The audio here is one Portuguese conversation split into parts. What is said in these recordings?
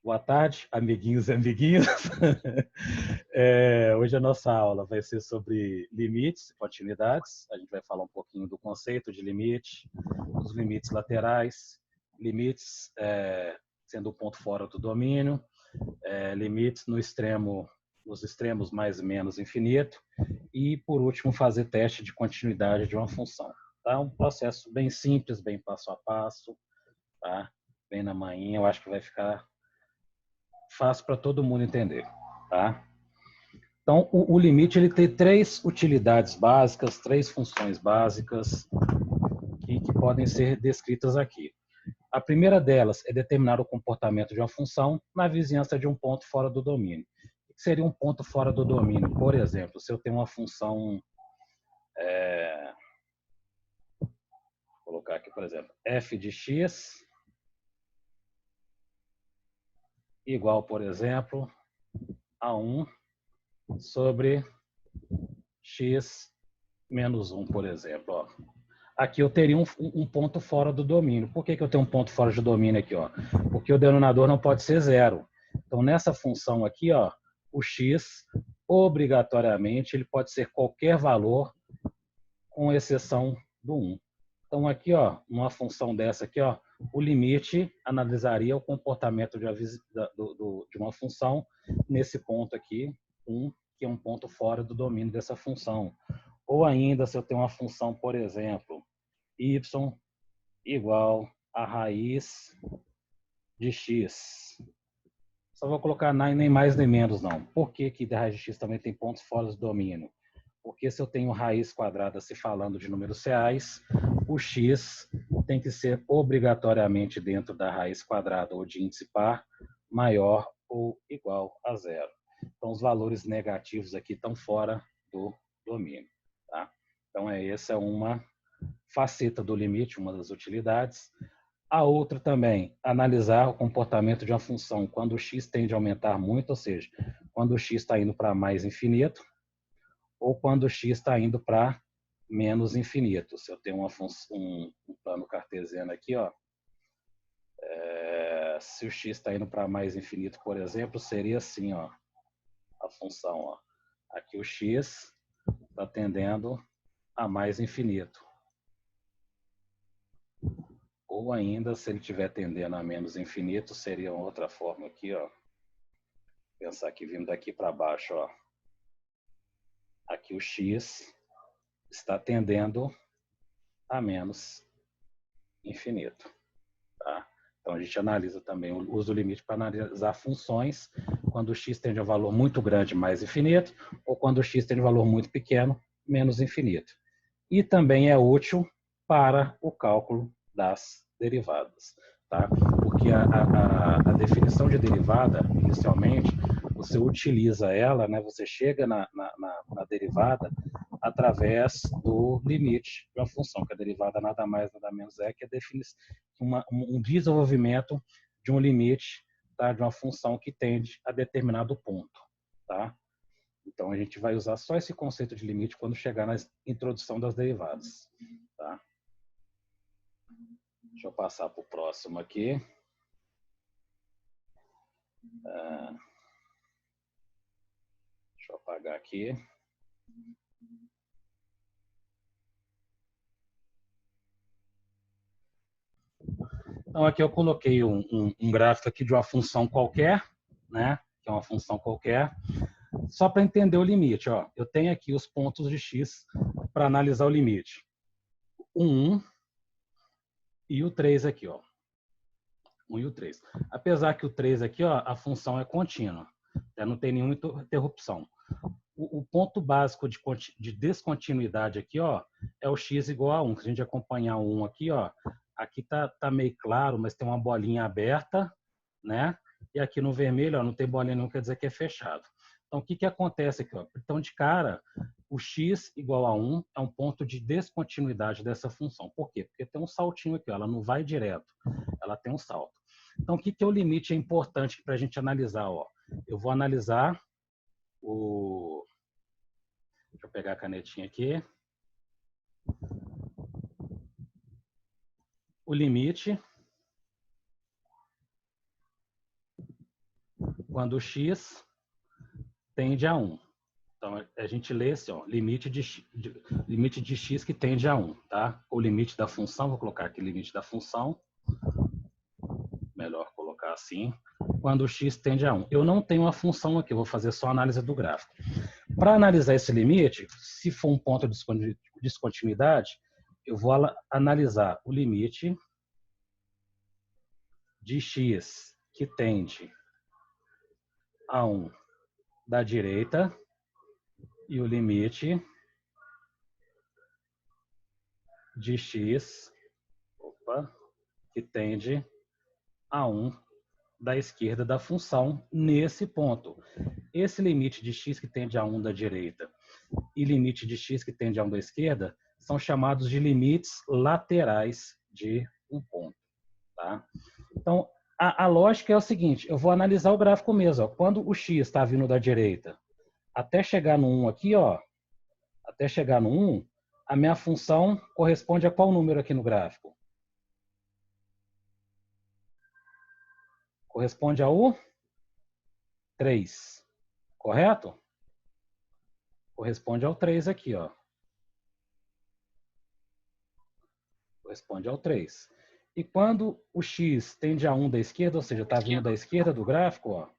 Boa tarde, amiguinhos e amiguinhas. Hoje a nossa aula vai ser sobre limites e continuidades. A gente vai falar um pouquinho do conceito de limite, dos limites laterais, limites sendo o ponto fora do domínio, limites no extremo, nos extremos mais e menos infinito, e, por último, fazer teste de continuidade de uma função. Tá? Um processo bem simples, bem passo a passo, tá? Bem na manhinha, eu acho que vai ficar fácil para todo mundo entender, tá? Então, o limite ele tem três utilidades básicas, três funções básicas que podem ser descritas aqui. A primeira delas é determinar o comportamento de uma função na vizinhança de um ponto fora do domínio. O que seria um ponto fora do domínio? Por exemplo, se eu tenho uma função, vou colocar aqui, por exemplo, f de x igual, por exemplo, a 1 sobre x menos 1, por exemplo. Ó. Aqui eu teria um ponto fora do domínio. Por que eu tenho um ponto fora do domínio aqui? Ó? Porque o denominador não pode ser zero. Então, nessa função aqui, ó, o x, obrigatoriamente, ele pode ser qualquer valor, com exceção do 1. Então, aqui, ó, numa função dessa aqui, ó, o limite analisaria o comportamento de uma função nesse ponto aqui, 1, que é um ponto fora do domínio dessa função. Ou ainda, se eu tenho uma função, por exemplo, y igual a raiz de x. Só vou colocar nem mais nem menos, não. Por que a raiz de x também tem pontos fora do domínio? Porque se eu tenho raiz quadrada se falando de números reais, o x tem que ser obrigatoriamente dentro da raiz quadrada ou de índice par maior ou igual a zero. Então, os valores negativos aqui estão fora do domínio. Tá? Então, essa é uma faceta do limite, uma das utilidades. A outra também, analisar o comportamento de uma função quando o x tende a aumentar muito, ou seja, quando o x está indo para mais infinito, ou quando o x está indo para menos infinito. Se eu tenho um plano cartesiano aqui, ó, se o x está indo para mais infinito, por exemplo, seria assim, ó, a função. Ó. Aqui o x está tendendo a mais infinito. Ou ainda, se ele estiver tendendo a menos infinito, seria outra forma aqui, ó. Pensar aqui, vindo daqui para baixo, ó. Aqui o x está tendendo a menos infinito. Tá? Então, a gente analisa também o uso do limite para analisar funções quando o x tende a um valor muito grande, mais infinito, ou quando o x tende a um valor muito pequeno, menos infinito. E também é útil para o cálculo das derivadas. Tá? Porque a definição de derivada, inicialmente, você utiliza ela, né, você chega na derivada através do limite de uma função, que a derivada nada mais, nada menos é que um desenvolvimento de um limite, tá, de uma função que tende a determinado ponto. Tá? Então, a gente vai usar só esse conceito de limite quando chegar na introdução das derivadas. Tá? Deixa eu passar para o próximo aqui. Deixa eu apagar aqui. Então, aqui eu coloquei um gráfico aqui de uma função qualquer, né? Que é uma função qualquer. Só para entender o limite, ó, eu tenho aqui os pontos de x para analisar o limite. O 1 e o 3 aqui, ó. 1 e o 3. Apesar que o 3 aqui, ó, a função é contínua, já não tem nenhuma interrupção. O ponto básico de descontinuidade aqui, ó, é o x igual a 1. Se a gente acompanhar o 1 aqui, ó, aqui tá meio claro, mas tem uma bolinha aberta, né? E aqui no vermelho, ó, não tem bolinha não, quer dizer que é fechado. Então, o que acontece aqui? Ó? Então, de cara, o x igual a 1 é um ponto de descontinuidade dessa função. Por quê? Porque tem um saltinho aqui, ó, ela não vai direto, ela tem um salto. Então, o que é o limite? É importante para a gente analisar. Ó. Eu vou analisar o... Deixa eu pegar a canetinha aqui. O limite quando x tende a 1. Então, a gente lê assim, ó, limite de x que tende a 1, tá? O limite da função, vou colocar aqui limite da função, melhor colocar assim, quando x tende a 1. Eu não tenho uma função aqui, eu vou fazer só a análise do gráfico. Para analisar esse limite, se for um ponto de descontinuidade, eu vou analisar o limite de x que tende a 1 da direita e o limite de x que tende a 1 da esquerda da função nesse ponto. Esse limite de x que tende a 1 da direita e limite de x que tende a 1 da esquerda são chamados de limites laterais de um ponto. Tá? Então, a lógica é o seguinte, eu vou analisar o gráfico mesmo. Ó. Quando o x está vindo da direita, até chegar no 1 aqui, ó, até chegar no 1, a minha função corresponde a qual número aqui no gráfico? Corresponde ao 3, correto? Corresponde ao 3 aqui, ó. Corresponde ao 3. E quando o x tende a 1 da esquerda, ou seja, está vindo da esquerda do gráfico, ó,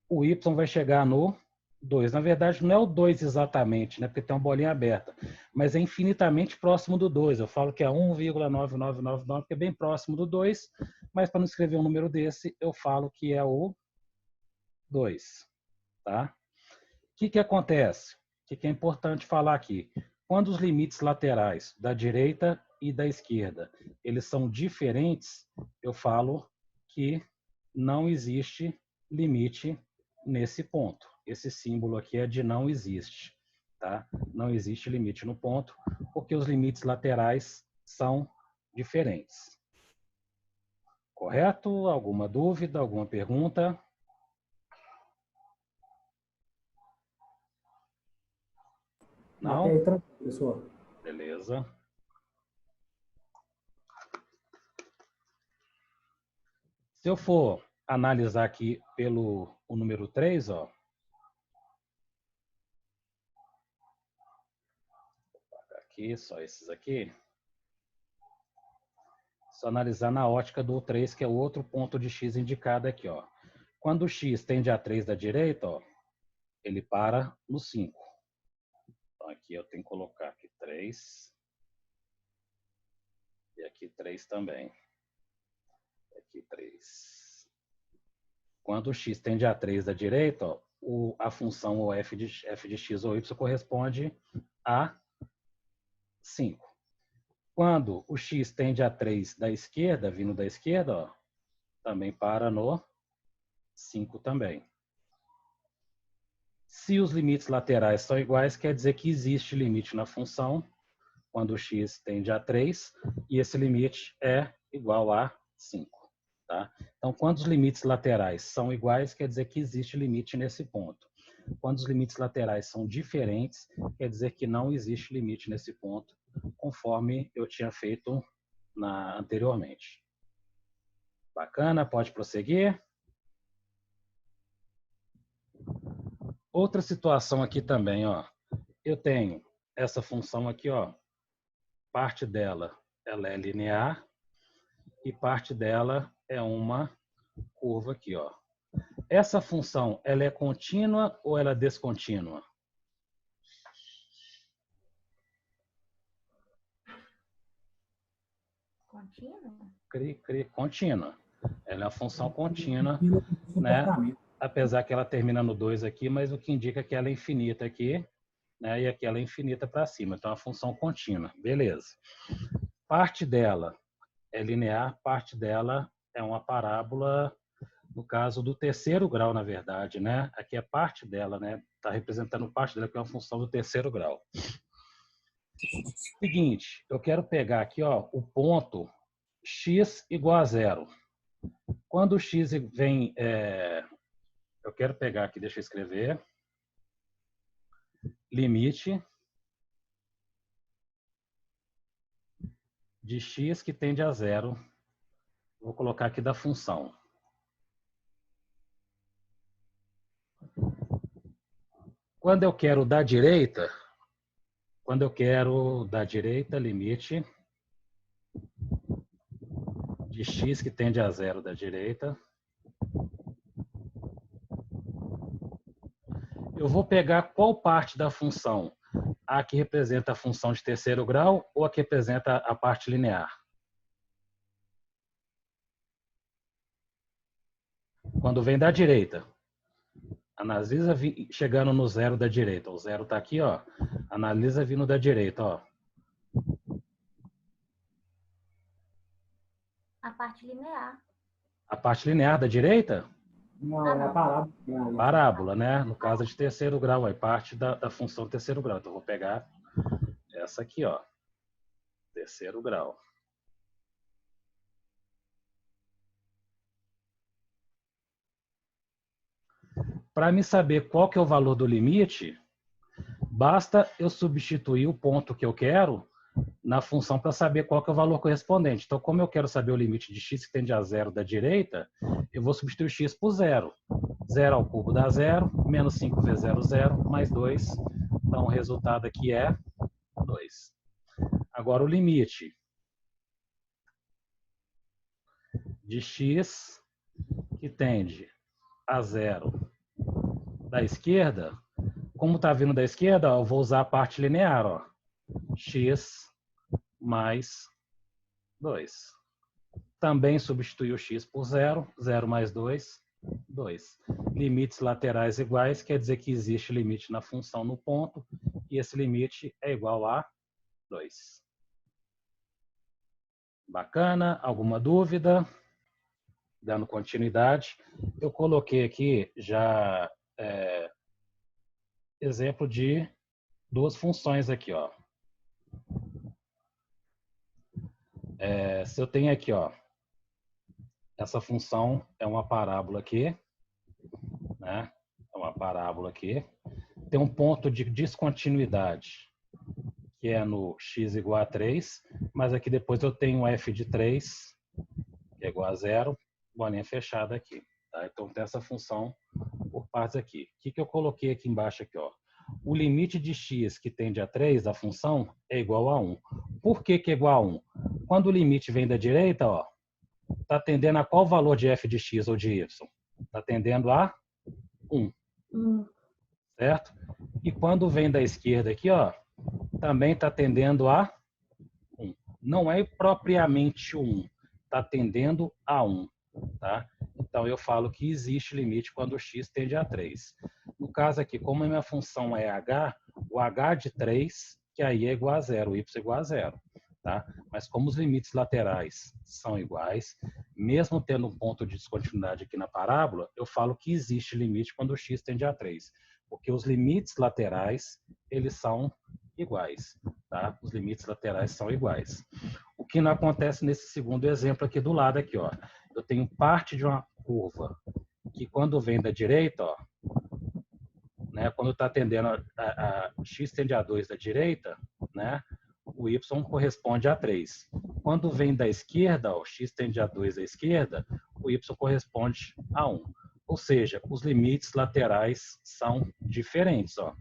o y vai chegar no 2. Na verdade, não é o 2 exatamente, né, porque tem uma bolinha aberta, mas é infinitamente próximo do 2. Eu falo que é 1,9999, que é bem próximo do 2, mas para não escrever um número desse, eu falo que é o 2. Tá? O que acontece? O que é importante falar aqui? Quando os limites laterais da direita e da esquerda eles são diferentes, eu falo que não existe limite nesse ponto. Esse símbolo aqui é de não existe. Tá? Não existe limite no ponto, porque os limites laterais são diferentes. Correto? Alguma dúvida? Alguma pergunta? Não? Até aí, tranquilo, pessoal. Beleza. Se eu for analisar aqui pelo o número 3, ó, aqui, só esses aqui, só analisar na ótica do 3, que é o outro ponto de x indicado aqui, ó. Quando o x tende a 3 da direita, ó, ele para no 5. Então aqui eu tenho que colocar aqui 3 e aqui 3 também. Aqui 3. Quando o x tende a 3 da direita, ó, a função o f de x ou y corresponde a 5. Quando o x tende a 3 da esquerda, vindo da esquerda, ó, também para no 5 também. Se os limites laterais são iguais, quer dizer que existe limite na função quando o x tende a 3 e esse limite é igual a 5. Tá? Então, quando os limites laterais são iguais, quer dizer que existe limite nesse ponto. Quando os limites laterais são diferentes, quer dizer que não existe limite nesse ponto, conforme eu tinha feito anteriormente. Bacana, pode prosseguir. Outra situação aqui também, ó. Eu tenho essa função aqui, ó. Parte dela ela é linear e parte dela é uma curva aqui, ó. Essa função, ela é contínua ou ela é descontínua? Contínua? Contínua. Ela é uma função contínua, né? Apesar que ela termina no 2 aqui, mas o que indica que ela é infinita aqui, né? E aqui ela é infinita para cima. Então, é uma função contínua. Beleza. Parte dela é linear, parte dela é uma parábola, no caso do terceiro grau, na verdade, né? Aqui é parte dela, né? Está representando parte dela, que é uma função do terceiro grau. Seguinte, eu quero pegar aqui, ó, o ponto x igual a 0. Quando o x vem... eu quero pegar aqui, deixa eu escrever. Limite de x que tende a 0. Vou colocar aqui da função. Quando eu quero da direita, limite de x que tende a zero da direita, eu vou pegar qual parte da função? A que representa a função de terceiro grau ou a que representa a parte linear? Quando vem da direita, analisa chegando no zero da direita. O zero está aqui, ó. Analisa vindo da direita, ó. A parte linear. A parte linear da direita? Não, é a parábola. Parábola, né? No caso de terceiro grau, é parte da função de terceiro grau. Então, eu vou pegar essa aqui, ó. Terceiro grau. Para me saber qual que é o valor do limite, basta eu substituir o ponto que eu quero na função para saber qual que é o valor correspondente. Então, como eu quero saber o limite de x que tende a zero da direita, eu vou substituir x por zero. 0 ao cubo dá 0, menos 5 vezes 0, 0, mais 2. Então, o resultado aqui é 2. Agora, o limite de x que tende a zero da esquerda, como está vindo da esquerda, eu vou usar a parte linear, ó. X mais 2. Também substitui o x por 0. 0 mais 2, 2. Limites laterais iguais quer dizer que existe limite na função no ponto, e esse limite é igual a 2. Bacana? Alguma dúvida? Dando continuidade. Eu coloquei aqui já exemplo de duas funções aqui, ó. Se eu tenho aqui, ó, essa função é uma parábola aqui, né? É uma parábola aqui. Tem um ponto de descontinuidade, que é no x igual a 3, mas aqui depois eu tenho f de 3, que é igual a 0, bolinha fechada aqui. Tá? Então tem essa função por partes aqui. O que eu coloquei aqui embaixo aqui, ó? O limite de x que tende a 3 da função é igual a 1. Por que é igual a 1? Quando o limite vem da direita, ó, está tendendo a qual valor de f de x ou de y? Está tendendo a 1. Certo? E quando vem da esquerda aqui, ó, também está tendendo a 1. Não é propriamente 1, está tendendo a 1. Tá? Então, eu falo que existe limite quando o x tende a 3. No caso aqui, como a minha função é h, o h de 3, que aí é igual a 0, o y é igual a 0. Tá? Mas como os limites laterais são iguais, mesmo tendo um ponto de descontinuidade aqui na parábola, eu falo que existe limite quando o x tende a 3. Porque os limites laterais, eles são iguais. Tá? Os limites laterais são iguais. O que não acontece nesse segundo exemplo aqui do lado, aqui, ó. Eu tenho parte de uma curva que quando vem da direita, ó, né, quando está tendendo a x tende a 2 da direita, né, o y corresponde a 3. Quando vem da esquerda, ó, x tende a 2 da esquerda, o y corresponde a 1. Ou seja, os limites laterais são diferentes. Ó.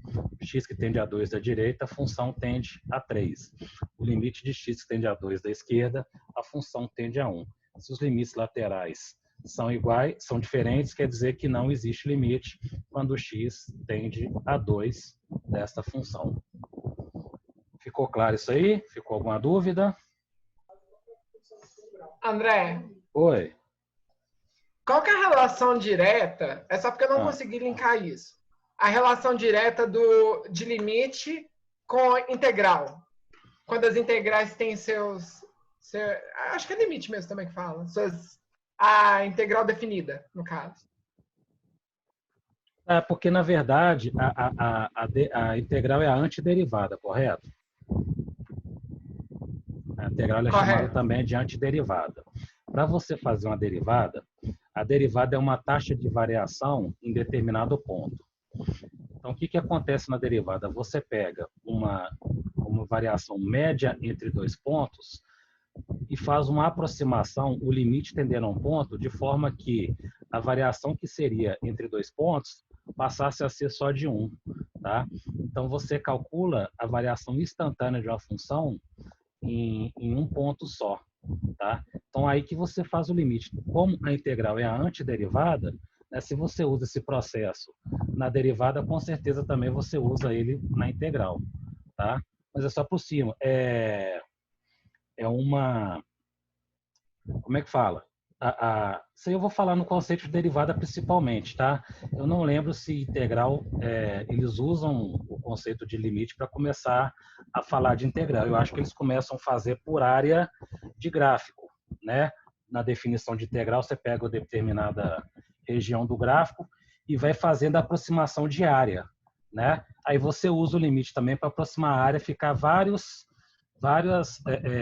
X que tende a 2 da direita, a função tende a 3. O limite de x que tende a 2 da esquerda, a função tende a 1. Se os limites laterais são iguais, são diferentes, quer dizer que não existe limite quando x tende a 2 desta função. Ficou claro isso aí? Ficou alguma dúvida? André. Oi. Qual que é a relação direta? É só porque eu não consegui linkar isso. A relação direta de limite com integral. Quando as integrais têm acho que é limite mesmo também que fala. A integral definida, no caso. Porque, na verdade, a integral é a antiderivada, correto? A integral é chamada também de antiderivada. Para você fazer uma derivada, a derivada é uma taxa de variação em determinado ponto. Então, o que acontece na derivada? Você pega uma variação média entre dois pontos e faz uma aproximação, o limite tendendo a um ponto, de forma que a variação que seria entre dois pontos passasse a ser só de 1. tá? Então, você calcula a variação instantânea de uma função em um ponto só, tá? Então, aí que você faz o limite. Como a integral é a antiderivada, né, se você usa esse processo na derivada, com certeza também você usa ele na integral, tá? Mas é só por cima. É uma... Como é que fala? Isso aí eu vou falar no conceito de derivada principalmente, tá? Eu não lembro se integral, eles usam o conceito de limite para começar a falar de integral. Eu acho que eles começam a fazer por área de gráfico, né? Na definição de integral, você pega uma determinada região do gráfico e vai fazendo a aproximação de área, né? Aí você usa o limite também para aproximar a área, ficar vários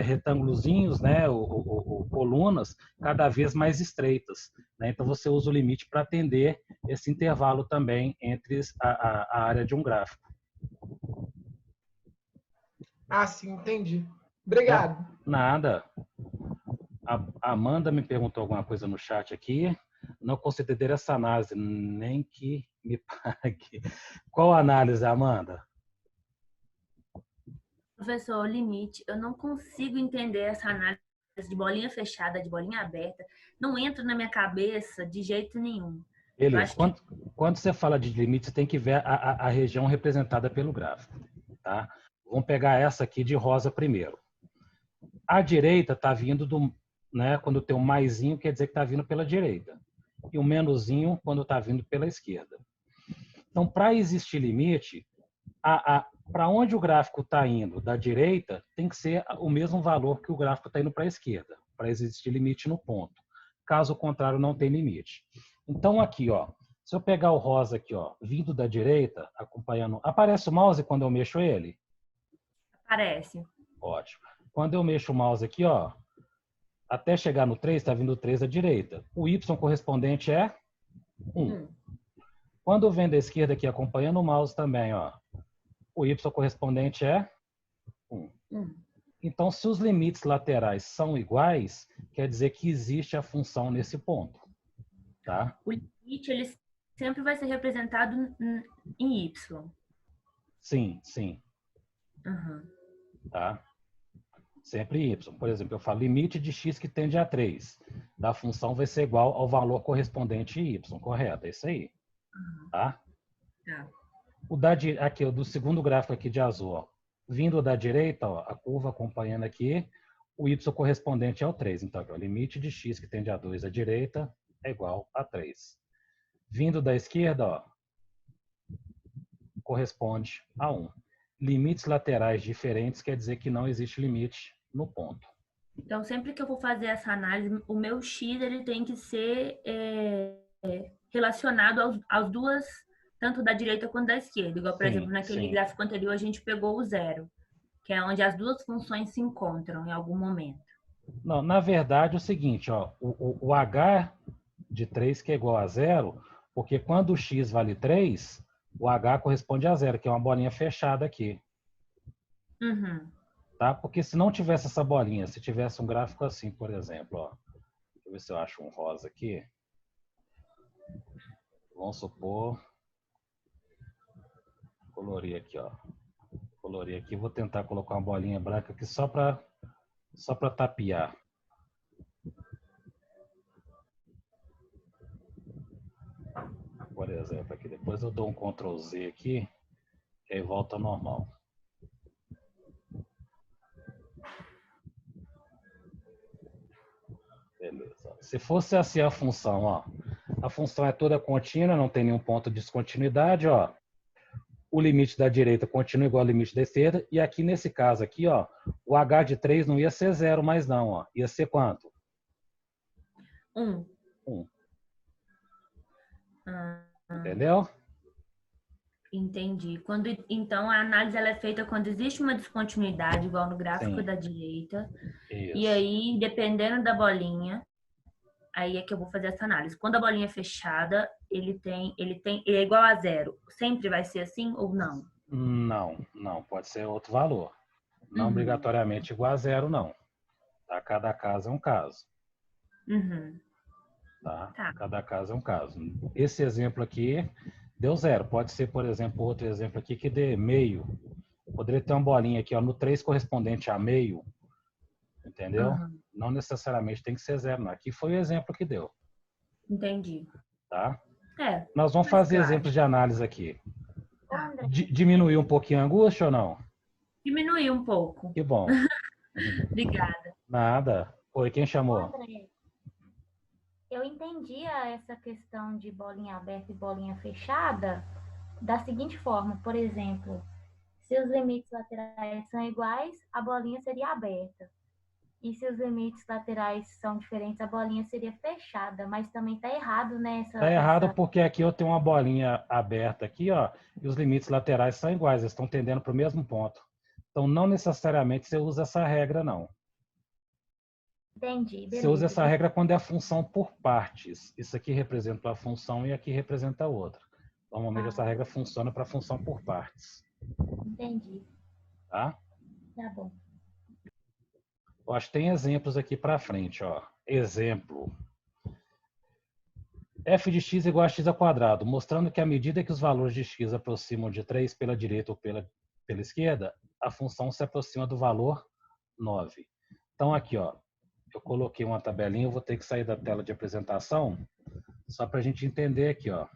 retângulozinhos, né, ou colunas cada vez mais estreitas, né? Então você usa o limite para atender esse intervalo também entre a área de um gráfico. Ah, sim, entendi. Certo? Obrigado. Nada. A Amanda me perguntou alguma coisa no chat aqui. Não considerei essa análise, nem que me pague. Qual análise, Amanda? Professor, o limite, eu não consigo entender essa análise de bolinha fechada, de bolinha aberta. Não entra na minha cabeça de jeito nenhum. Beleza. Quando você fala de limite, você tem que ver a região representada pelo gráfico. Tá? Vamos pegar essa aqui de rosa primeiro. A direita está vindo do... Né, quando tem um maisinho, quer dizer que está vindo pela direita. E o menusinho, quando está vindo pela esquerda. Então, para existir limite, para onde o gráfico está indo da direita, tem que ser o mesmo valor que o gráfico está indo para a esquerda, para existir limite no ponto. Caso contrário, não tem limite. Então, aqui, ó, se eu pegar o rosa aqui, ó, vindo da direita, acompanhando... Aparece o mouse quando eu mexo ele? Aparece. Ótimo. Quando eu mexo o mouse aqui, ó, até chegar no 3, está vindo o 3 à direita. O Y correspondente é 1. Quando vem da esquerda aqui, acompanhando o mouse também, ó, o Y correspondente é 1. Então, se os limites laterais são iguais, quer dizer que existe a função nesse ponto. Tá? O limite, ele sempre vai ser representado em Y. Sim, sim. Uhum. Tá? Sempre Y. Por exemplo, eu falo limite de x que tende a 3. Da função vai ser igual ao valor correspondente em Y, correto? É isso aí. Tá? Tá. Aqui, o do segundo gráfico aqui de azul, ó, vindo da direita, ó, a curva acompanhando aqui, o Y correspondente é o 3. Então, aqui, o limite de x que tende a 2 à direita é igual a 3. Vindo da esquerda, ó, corresponde a 1. Limites laterais diferentes quer dizer que não existe limite no ponto. Então, sempre que eu vou fazer essa análise, o meu x ele tem que ser relacionado às duas, tanto da direita quanto da esquerda. Igual, por exemplo, naquele gráfico anterior, a gente pegou o 0, que é onde as duas funções se encontram em algum momento. Não, na verdade, é o seguinte, ó, o H de 3 que é igual a 0, porque quando o x vale 3, o H corresponde a 0, que é uma bolinha fechada aqui. Uhum. Tá? Porque se não tivesse essa bolinha, se tivesse um gráfico assim, por exemplo, ó, deixa eu ver se eu acho um rosa aqui. Vamos supor, colorir aqui, ó. Colorir aqui, vou tentar colocar uma bolinha branca aqui só para tapear. Por exemplo, aqui depois eu dou um Ctrl Z aqui, e aí volta ao normal. Beleza. Se fosse assim a função, ó, a função é toda contínua, não tem nenhum ponto de descontinuidade, ó. O limite da direita continua igual ao limite da esquerda, e aqui nesse caso aqui, ó, o H de 3 não ia ser 0 mais não, ó. Ia ser quanto? 1. 1. Entendeu? Entendi. Então, a análise ela é feita quando existe uma descontinuidade, igual no gráfico da direita. Isso. E aí, dependendo da bolinha, aí é que eu vou fazer essa análise. Quando a bolinha é fechada, ele é igual a 0. Sempre vai ser assim ou não? Não. Pode ser outro valor. Não obrigatoriamente igual a 0, não. Tá? Cada caso é um caso. Uhum. Tá? Cada caso é um caso. Esse exemplo aqui Deu 0. Pode ser, por exemplo, outro exemplo aqui que dê meio. Poderia ter uma bolinha aqui, ó, no 3 correspondente a meio. Entendeu? Aham. Não necessariamente tem que ser 0, não. Aqui foi o exemplo que deu. Entendi. Tá? É, Nós vamos mais fazer claro. exemplos de análise aqui. Tá. Diminuiu um pouquinho a angústia ou não? Diminuiu um pouco. Que bom. Obrigada. Nada. Oi, quem chamou? André, eu entendia essa questão de bolinha aberta e bolinha fechada da seguinte forma, por exemplo, se os limites laterais são iguais, a bolinha seria aberta. E se os limites laterais são diferentes, a bolinha seria fechada, mas também está errado nessa. Tá errado porque aqui eu tenho uma bolinha aberta aqui, ó, e os limites laterais são iguais, eles estão tendendo para o mesmo ponto. Então, não necessariamente você usa essa regra, não. Entendi, beleza. Você usa essa regra quando é a função por partes. Isso aqui representa uma função e aqui representa a outra. Normalmente essa regra funciona para a função por partes. Entendi. Tá? Tá bom. Eu acho que tem exemplos aqui para frente, ó. Exemplo. F de x igual a x ao quadrado, mostrando que à medida que os valores de x aproximam de 3 pela direita ou pela esquerda, a função se aproxima do valor 9. Então aqui, ó, eu coloquei uma tabelinha, eu vou ter que sair da tela de apresentação, só para a gente entender aqui, ó.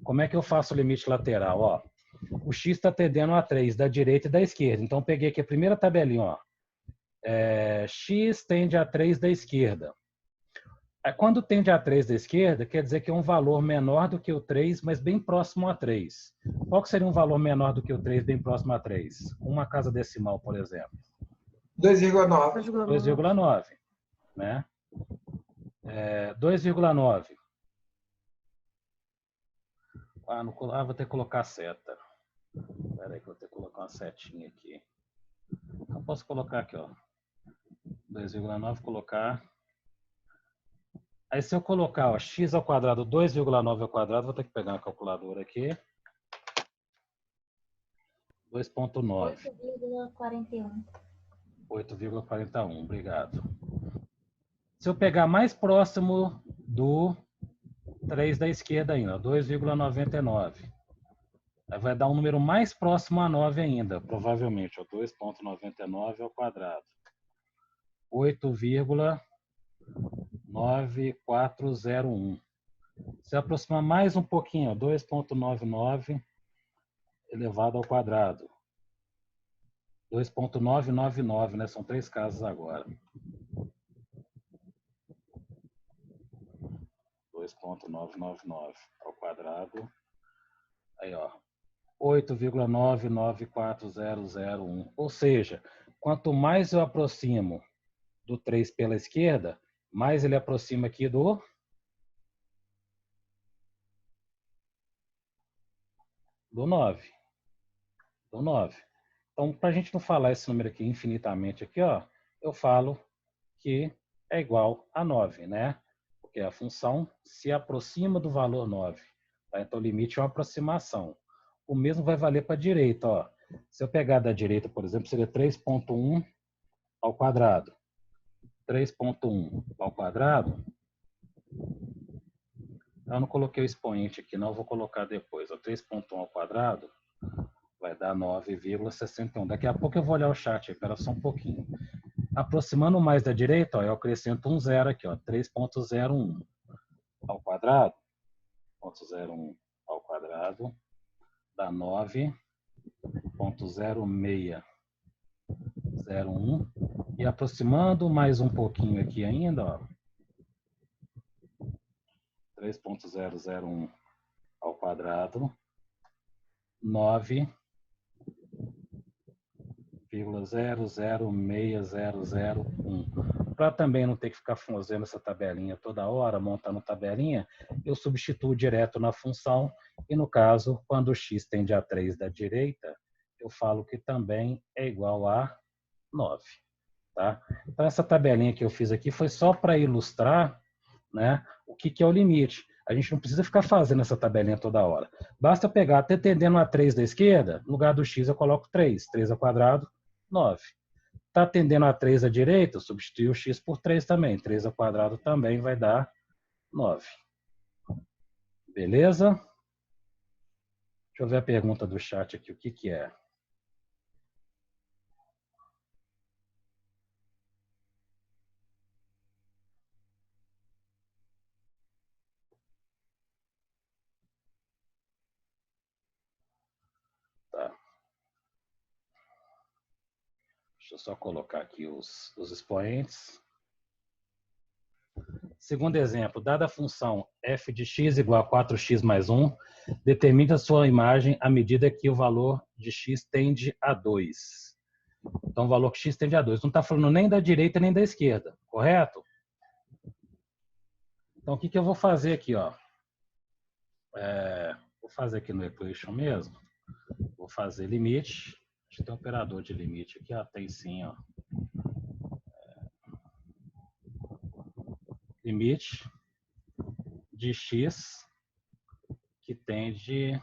Como é que eu faço o limite lateral, ó? O x está tendendo a 3 da direita e da esquerda. Então, eu peguei aqui a primeira tabelinha, ó. X tende a 3 da esquerda. Quando tende a 3 da esquerda, quer dizer que é um valor menor do que o 3, mas bem próximo a 3. Qual que seria um valor menor do que o 3, bem próximo a 3? Uma casa decimal, por exemplo. 2,9. 2,9. Né? 2,9. Vou ter que colocar a seta. Espera aí que eu vou ter que colocar uma setinha aqui. Eu posso colocar aqui, ó. 2,9, colocar. Aí se eu colocar, ó, x ao quadrado, 2,9 ao quadrado, vou ter que pegar uma calculadora aqui. 2,9. 8,41. 8,41, obrigado. Se eu pegar mais próximo do 3 da esquerda ainda, 2,99. Aí vai dar um número mais próximo a 9 ainda, provavelmente, 2,99 ao quadrado. 8,9401. Se aproximar mais um pouquinho, 2,99 elevado ao quadrado. 2,999, né? São 3 casas agora. 2,999 ao quadrado. Aí, ó. 8,994001. Ou seja, quanto mais eu aproximo do 3 pela esquerda, mais ele aproxima aqui do 9. Do 9. Então, para a gente não falar esse número aqui infinitamente aqui, ó, eu falo que é igual a 9, né? Porque a função se aproxima do valor 9. Tá? Então, o limite é uma aproximação. O mesmo vai valer para a direita, ó. Se eu pegar da direita, por exemplo, seria 3,1 ao quadrado. 3,1 ao quadrado. Eu não coloquei o expoente aqui, não. Eu vou colocar depois. 3,1 ao quadrado vai dar 9,61. Daqui a pouco eu vou olhar o chat. Espera só um pouquinho. Aproximando mais da direita, ó, eu acrescento um zero aqui, ó. 3,01 ao quadrado. 0,01 ao quadrado dá 9,0601. E aproximando mais um pouquinho aqui ainda, ó. 3,001 ao quadrado, 9,006001. Para também não ter que ficar fazendo essa tabelinha toda hora, montando tabelinha, eu substituo direto na função e, no caso, quando o x tende a 3 da direita, eu falo que também é igual a 9. Tá? Então, essa tabelinha que eu fiz aqui foi só para ilustrar, né, o que é o limite. A gente não precisa ficar fazendo essa tabelinha toda hora. Basta pegar, até tendendo a 3 da esquerda, no lugar do x eu coloco 3. 3 ao quadrado, 9. Está tendendo a 3 à direita, eu substituo o x por 3 também. 3 ao quadrado também vai dar 9. Beleza? Deixa eu ver a pergunta do chat aqui. O que que é? Tá. Deixa eu só colocar aqui os expoentes. Segundo exemplo, dada a função f de x igual a 4x mais 1, determine a sua imagem à medida que o valor de x tende a 2. Então, o valor que x tende a 2. Não está falando nem da direita nem da esquerda, correto? Então, o que eu vou fazer aqui? Ó? Vou fazer aqui no equation mesmo. Vou fazer limite. Acho que tem um operador de limite aqui. Ó. Tem sim. Ó. Limite de x que tende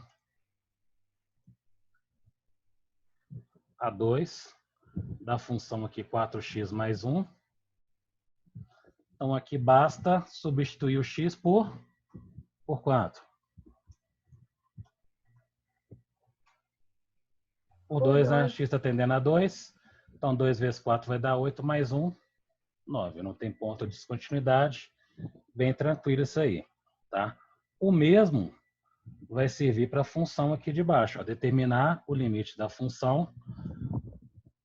a 2 da função aqui 4x mais 1. Então, aqui basta substituir o x por quanto? Por 2, né? X está tendendo a 2. Então, 2 vezes 4 vai dar 8, mais 1, 9. Não tem ponto de descontinuidade. Bem tranquilo isso aí. Tá? O mesmo vai servir para a função aqui de baixo. Ó, determinar o limite da função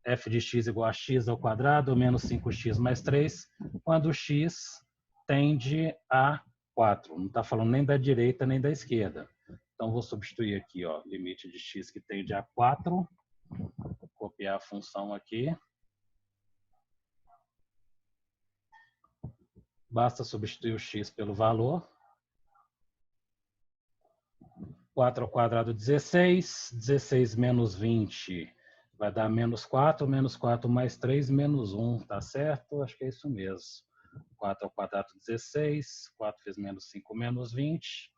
f de x igual a x ao quadrado menos 5x mais 3, quando x tende a 4. Não está falando nem da direita nem da esquerda. Então, vou substituir aqui, ó, limite de x que tende a 4. Vou copiar a função aqui. Basta substituir o x pelo valor. 4 ao quadrado, 16. 16 menos 20 vai dar menos 4. Menos 4 mais 3, menos 1. Tá certo? Acho que é isso mesmo. 4 ao quadrado, 16. 4 vezes menos 5, menos 20.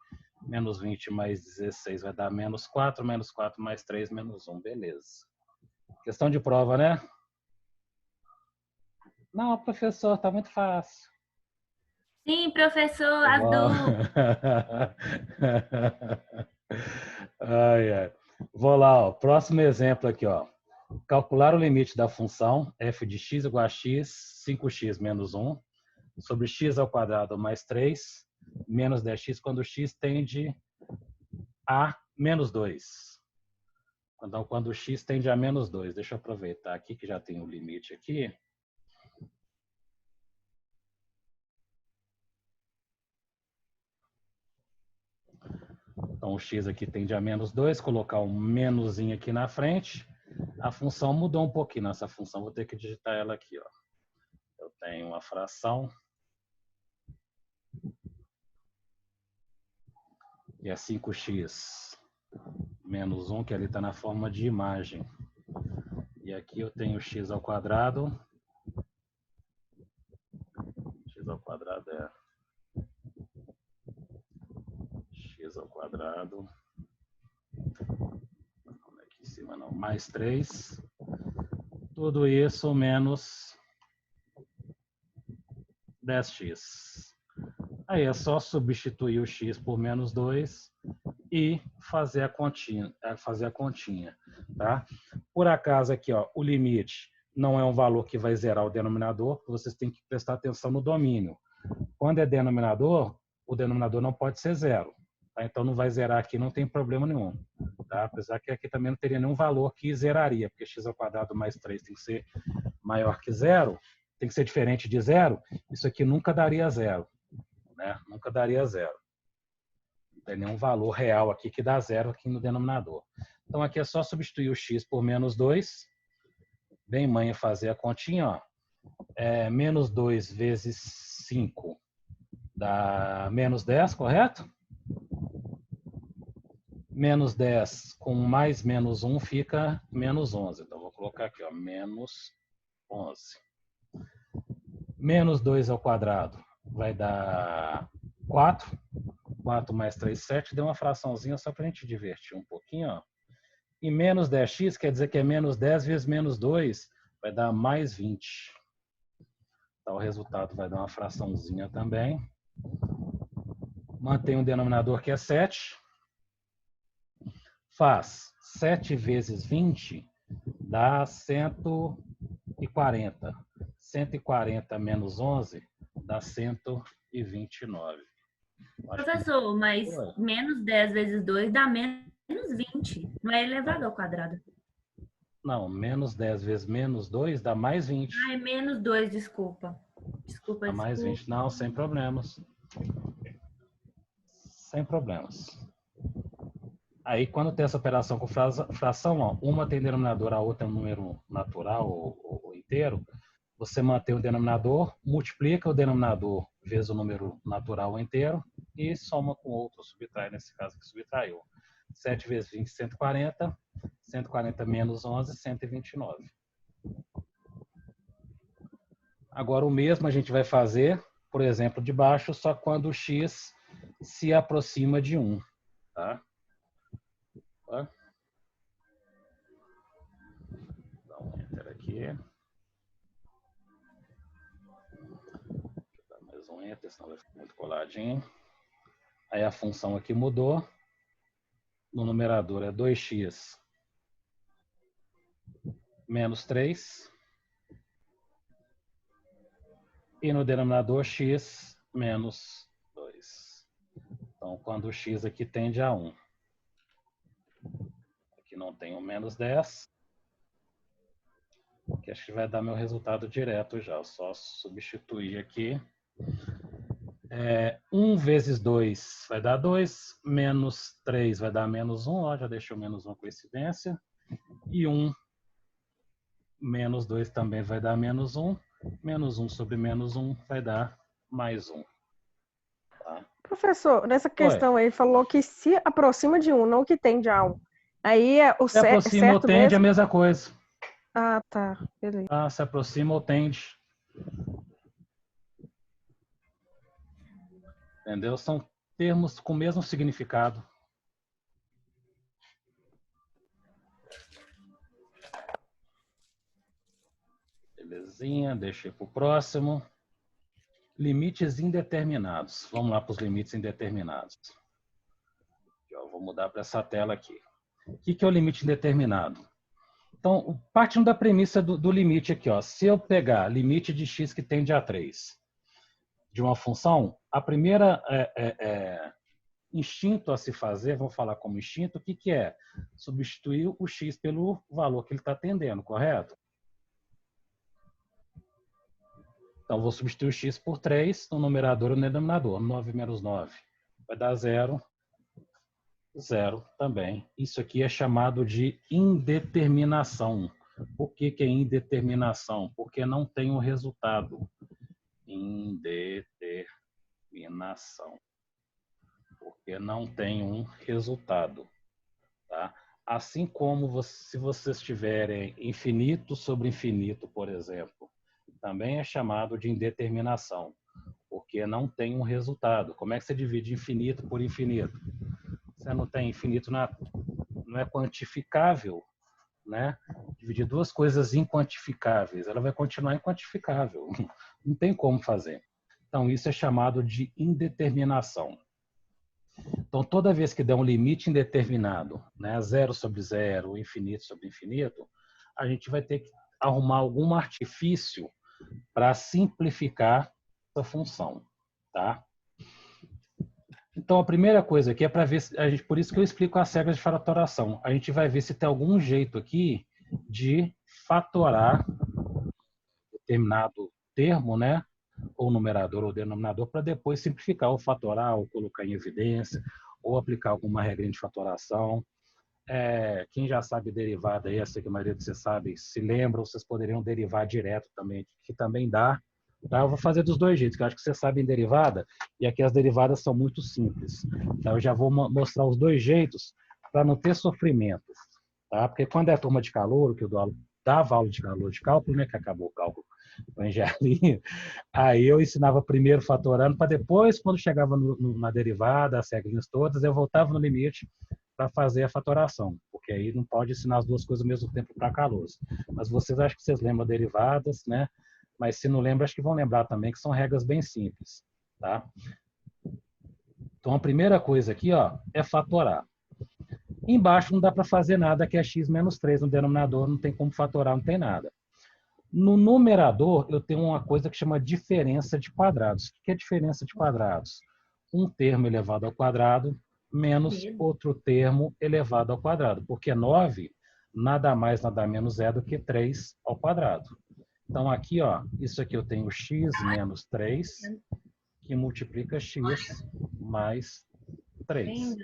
Menos 20 mais 16 vai dar menos 4. Menos 4 mais 3, menos 1. Beleza. Questão de prova, né? Não, professor, tá muito fácil. Sim, professor, Azul. Ai, ai. Vou lá, ó. Próximo exemplo aqui, ó. Calcular o limite da função f de x igual a x, 5x menos 1, sobre x ao quadrado mais 3, menos 10x, quando x tende a menos 2. Então, quando x tende a menos 2. Deixa eu aproveitar aqui que já tem o limite aqui. Então, o x aqui tende a menos 2, colocar um menusinho aqui na frente. A função mudou um pouquinho. Nessa função, vou ter que digitar ela aqui. Ó. Eu tenho uma fração. E é 5x menos 1, que ali está na forma de imagem. E aqui eu tenho x ao quadrado. X ao quadrado é x ao quadrado. Aqui em cima não. Mais 3. Tudo isso menos 10x. Aí é só substituir o x por menos 2 e fazer a continha. Tá? Por acaso aqui, ó, o limite não é um valor que vai zerar o denominador, vocês têm que prestar atenção no domínio. Quando é denominador, o denominador não pode ser zero. Tá? Então não vai zerar aqui, não tem problema nenhum. Tá? Apesar que aqui também não teria nenhum valor que zeraria, porque x ao quadrado mais 3 tem que ser maior que zero, tem que ser diferente de zero, isso aqui nunca daria zero. Né? Nunca daria zero. Não tem nenhum valor real aqui que dá zero aqui no denominador. Então aqui é só substituir o x por menos 2. Bem manha fazer a continha. Ó. Menos 2 vezes 5 dá menos 10, correto? Menos 10 com mais menos 1 fica menos 11. Então vou colocar aqui, ó, menos 11. Menos 2 ao quadrado vai dar 4. 4 mais 3, 7. Deu uma fraçãozinha só para a gente divertir um pouquinho. Ó. E menos 10x quer dizer que é menos 10 vezes menos 2. Vai dar mais 20. Então, o resultado vai dar uma fraçãozinha também. Mantém o denominador que é 7. faz 7 vezes 20 dá 140. 140 menos 11 dá 129. Professor, mas Ué. menos 10 vezes 2 dá menos 20. Não é elevado ao quadrado. Não, menos 10 vezes menos 2 dá mais 20. Ah, é menos 2, desculpa. Desculpa, Dá mais desculpa. 20. Não, sem problemas. Sem problemas. Aí, quando tem essa operação com fração, ó, uma tem denominador, a outra é um número natural ou inteiro, você mantém o denominador, multiplica o denominador vezes o número natural ou inteiro e soma com outro, subtrai, nesse caso que subtraiu. 7 vezes 20, 140. 140 menos 11, 129. Agora, o mesmo a gente vai fazer, por exemplo, de baixo, só quando o x se aproxima de 1. Tá? Dá um enter aqui. Dá mais um enter, senão vai ficar muito coladinho. Aí a função aqui mudou. No numerador é 2x menos 3. E no denominador x menos 2. Então, quando o x aqui tende a 1. Aqui não tem o menos 10. Que acho que vai dar meu resultado direto já. Só substituir aqui. 1 vezes 2 vai dar 2. Menos 3 vai dar menos 1. Ó, já deixou menos 1 coincidência. E 1 menos 2 também vai dar menos 1. Menos 1 sobre menos 1 vai dar mais 1. Tá? Professor, nessa questão aí, falou que se aproxima de 1, não que tende a 1. Aí é o Se aproxima ou certo tende é a mesmo? mesma coisa. Ah, tá. Beleza. Ah, se aproxima ou tende. Entendeu? São termos com o mesmo significado. Belezinha, deixei para o próximo. Limites indeterminados. Vamos lá para os limites indeterminados. Eu vou mudar para essa tela aqui. O que é o limite indeterminado? Então, partindo da premissa do limite aqui, ó, se eu pegar limite de x que tende a 3 de uma função, a primeira instinto a se fazer, vou falar como instinto, o que é? Substituir o x pelo valor que ele está tendendo, correto? Então, vou substituir o x por 3 no numerador e no denominador. 9 menos 9 vai dar 0. 0 também. Isso aqui é chamado de indeterminação. Por que é indeterminação? Porque não tem um resultado. Indeterminação. Porque não tem um resultado. Tá? Assim como se vocês tiverem infinito sobre infinito, por exemplo, também é chamado de indeterminação. Porque não tem um resultado. Como é que você divide infinito por infinito? Você não tem infinito, não é quantificável, né? Dividir duas coisas inquantificáveis, ela vai continuar inquantificável. Não tem como fazer. Então, isso é chamado de indeterminação. Então, toda vez que der um limite indeterminado, né, 0 sobre 0, infinito sobre infinito, a gente vai ter que arrumar algum artifício para simplificar essa função, tá? Então, a primeira coisa aqui é para ver, por isso que eu explico as regras de fatoração. A gente vai ver se tem algum jeito aqui de fatorar determinado termo, né? Ou numerador ou denominador, para depois simplificar, ou fatorar, ou colocar em evidência, ou aplicar alguma regra de fatoração. Quem já sabe derivada, essa que a maioria de vocês sabe, se lembram, vocês poderiam derivar direto também, que também dá. Tá? Eu vou fazer dos dois jeitos, que eu acho que vocês sabem derivada, e aqui as derivadas são muito simples. Então, eu já vou mostrar os dois jeitos para não ter sofrimento. Tá? Porque quando é turma de calouro, que eu dava aula de calouro de cálculo, né, que acabou o cálculo com engenharia, aí eu ensinava primeiro fatorando, para depois, quando chegava na derivada, as regrinhas todas, eu voltava no limite para fazer a fatoração, porque aí não pode ensinar as duas coisas ao mesmo tempo para calouros. Mas vocês, acho que vocês lembram derivadas, né? Mas se não lembra, acho que vão lembrar também que são regras bem simples, tá? Então, a primeira coisa aqui, ó, é fatorar. Embaixo não dá para fazer nada, que é x menos 3. No denominador não tem como fatorar, não tem nada. No numerador, eu tenho uma coisa que chama diferença de quadrados. O que é diferença de quadrados? Um termo elevado ao quadrado menos outro termo elevado ao quadrado. Porque 9 nada mais, nada menos é do que 3 ao quadrado. Então, aqui, ó, isso aqui eu tenho x menos 3, que multiplica x mais 3.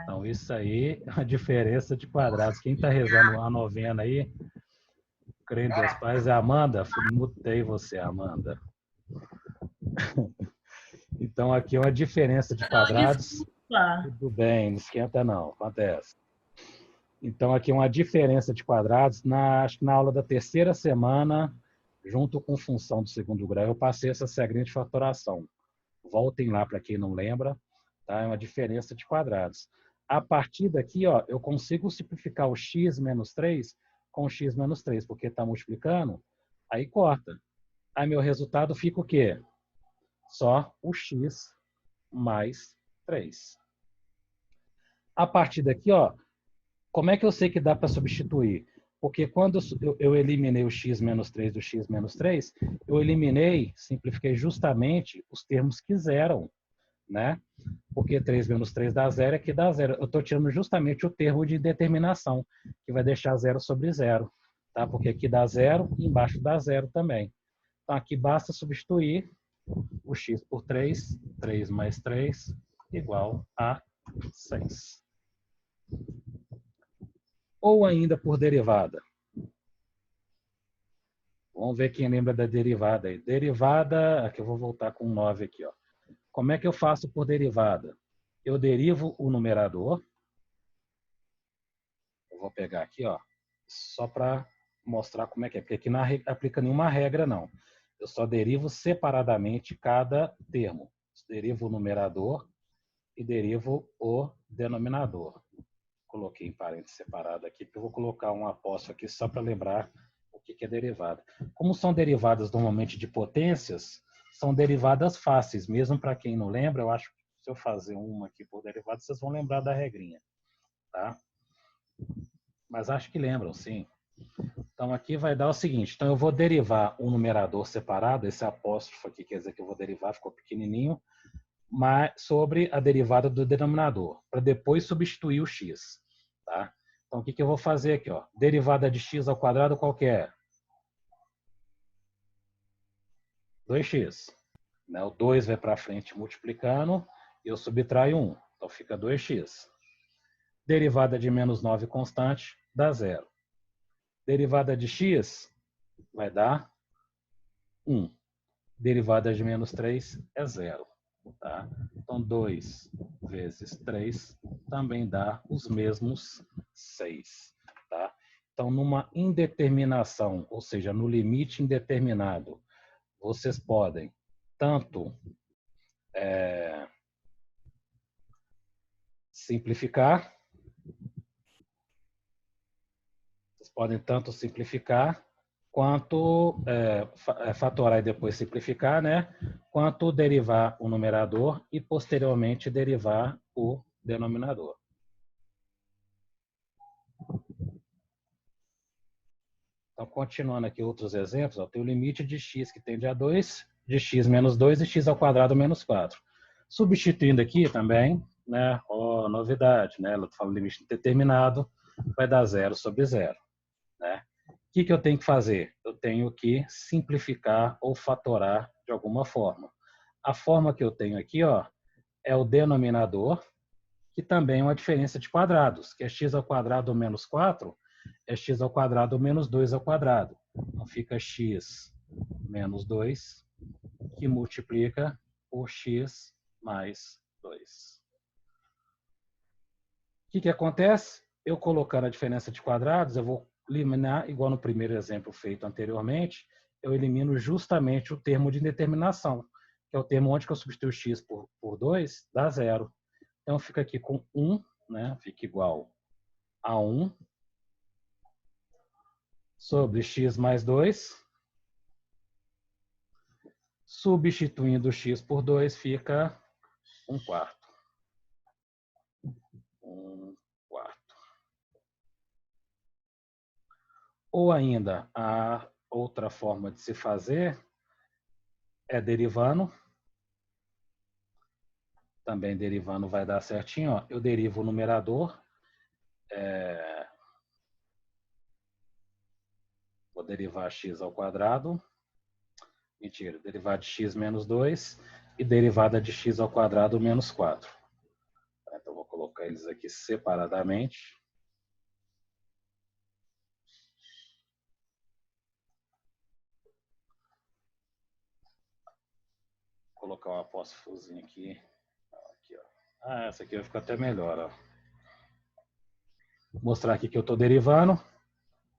Então, isso aí é a diferença de quadrados. Quem está rezando a novena aí, crê em Deus Pais, é a Amanda. Mutei você, Amanda. Então, aqui é uma diferença de quadrados. Tudo bem, não esquenta não, acontece. Então, aqui é uma diferença de quadrados. Acho que na aula da terceira semana, junto com função do segundo grau, eu passei essa regrinha de fatoração. Voltem lá para quem não lembra. Tá? É uma diferença de quadrados. A partir daqui, ó, eu consigo simplificar o x menos 3 com o x menos 3, porque está multiplicando, aí corta. Aí meu resultado fica o quê? Só o x mais 3. A partir daqui, ó, como é que eu sei que dá para substituir? Porque quando eu eliminei o x menos 3 do x menos 3, eu eliminei, simplifiquei justamente os termos que zeram, né? Porque 3 menos 3 dá 0, aqui dá 0. Eu estou tirando justamente o termo de determinação, que vai deixar 0 sobre 0. Tá? Porque aqui dá 0 e embaixo dá 0 também. Então, aqui basta substituir o x por 3. 3 mais 3 igual a 6. Ou ainda por derivada. Vamos ver quem lembra da derivada aí. Derivada, aqui eu vou voltar com 9 aqui, ó. Como é que eu faço por derivada? Eu derivo o numerador. Eu vou pegar aqui, ó, só para mostrar como é que é, porque aqui não aplica nenhuma regra, não. Eu só derivo separadamente cada termo. Derivo o numerador e derivo o denominador. Coloquei em parênteses separado aqui, porque eu vou colocar um apóstrofo aqui só para lembrar o que é derivada. Como são derivadas normalmente de potências, são derivadas fáceis, mesmo para quem não lembra. Eu acho que se eu fazer uma aqui por derivada, vocês vão lembrar da regrinha, tá? Mas acho que lembram, sim. Então, aqui vai dar o seguinte. Então, eu vou derivar um numerador separado, esse apóstrofo aqui quer dizer que eu vou derivar, ficou pequenininho, mas sobre a derivada do denominador, para depois substituir o x. Tá? Então, o que eu vou fazer aqui? Ó? Derivada de x ao quadrado, qual que é? 2x. Né? O 2 vai para frente multiplicando e eu subtraio 1. Então, fica 2x. Derivada de menos 9 constante dá 0. Derivada de x vai dar 1. Derivada de menos 3 é 0. Tá? Então, 2 vezes 3 também dá os mesmos 6. Tá? Então, numa indeterminação, ou seja, no limite indeterminado, vocês podem tanto simplificar, quanto fatorar e depois simplificar, né? Quanto derivar o numerador e posteriormente derivar o denominador. Então, continuando aqui outros exemplos, ó, tem o limite de x que tende a 2, de x menos 2 e x ao quadrado menos 4. Substituindo aqui também, né? Ó, novidade, né? Ela fala limite determinado, vai dar 0 sobre 0. Né? O que eu tenho que fazer? Eu tenho que simplificar ou fatorar de alguma forma. A forma que eu tenho aqui, ó, é o denominador, que também é uma diferença de quadrados, que é x ao quadrado menos 4, é x ao quadrado menos 2 ao quadrado. Então fica x menos 2, que multiplica por x mais 2. O que acontece? Eu colocando a diferença de quadrados, eu vou eliminar, igual no primeiro exemplo feito anteriormente, eu elimino justamente o termo de indeterminação, que é o termo onde que eu substituo x por 2, dá 0. Então, fica aqui com 1, né? Fica igual a 1 sobre x mais 2. Substituindo x por 2, fica 1/4. 1/4. Ou ainda, a outra forma de se fazer é derivando. Também derivando vai dar certinho. Ó. Eu derivo o numerador. Vou derivar x ao quadrado. Mentira, derivada de x menos 2 e derivada de x ao quadrado menos 4. Então, vou colocar eles aqui separadamente. Vou colocar um apóstrofozinho aqui. Aqui, ó. Essa aqui vai ficar até melhor. Ó. Vou mostrar aqui que eu estou derivando.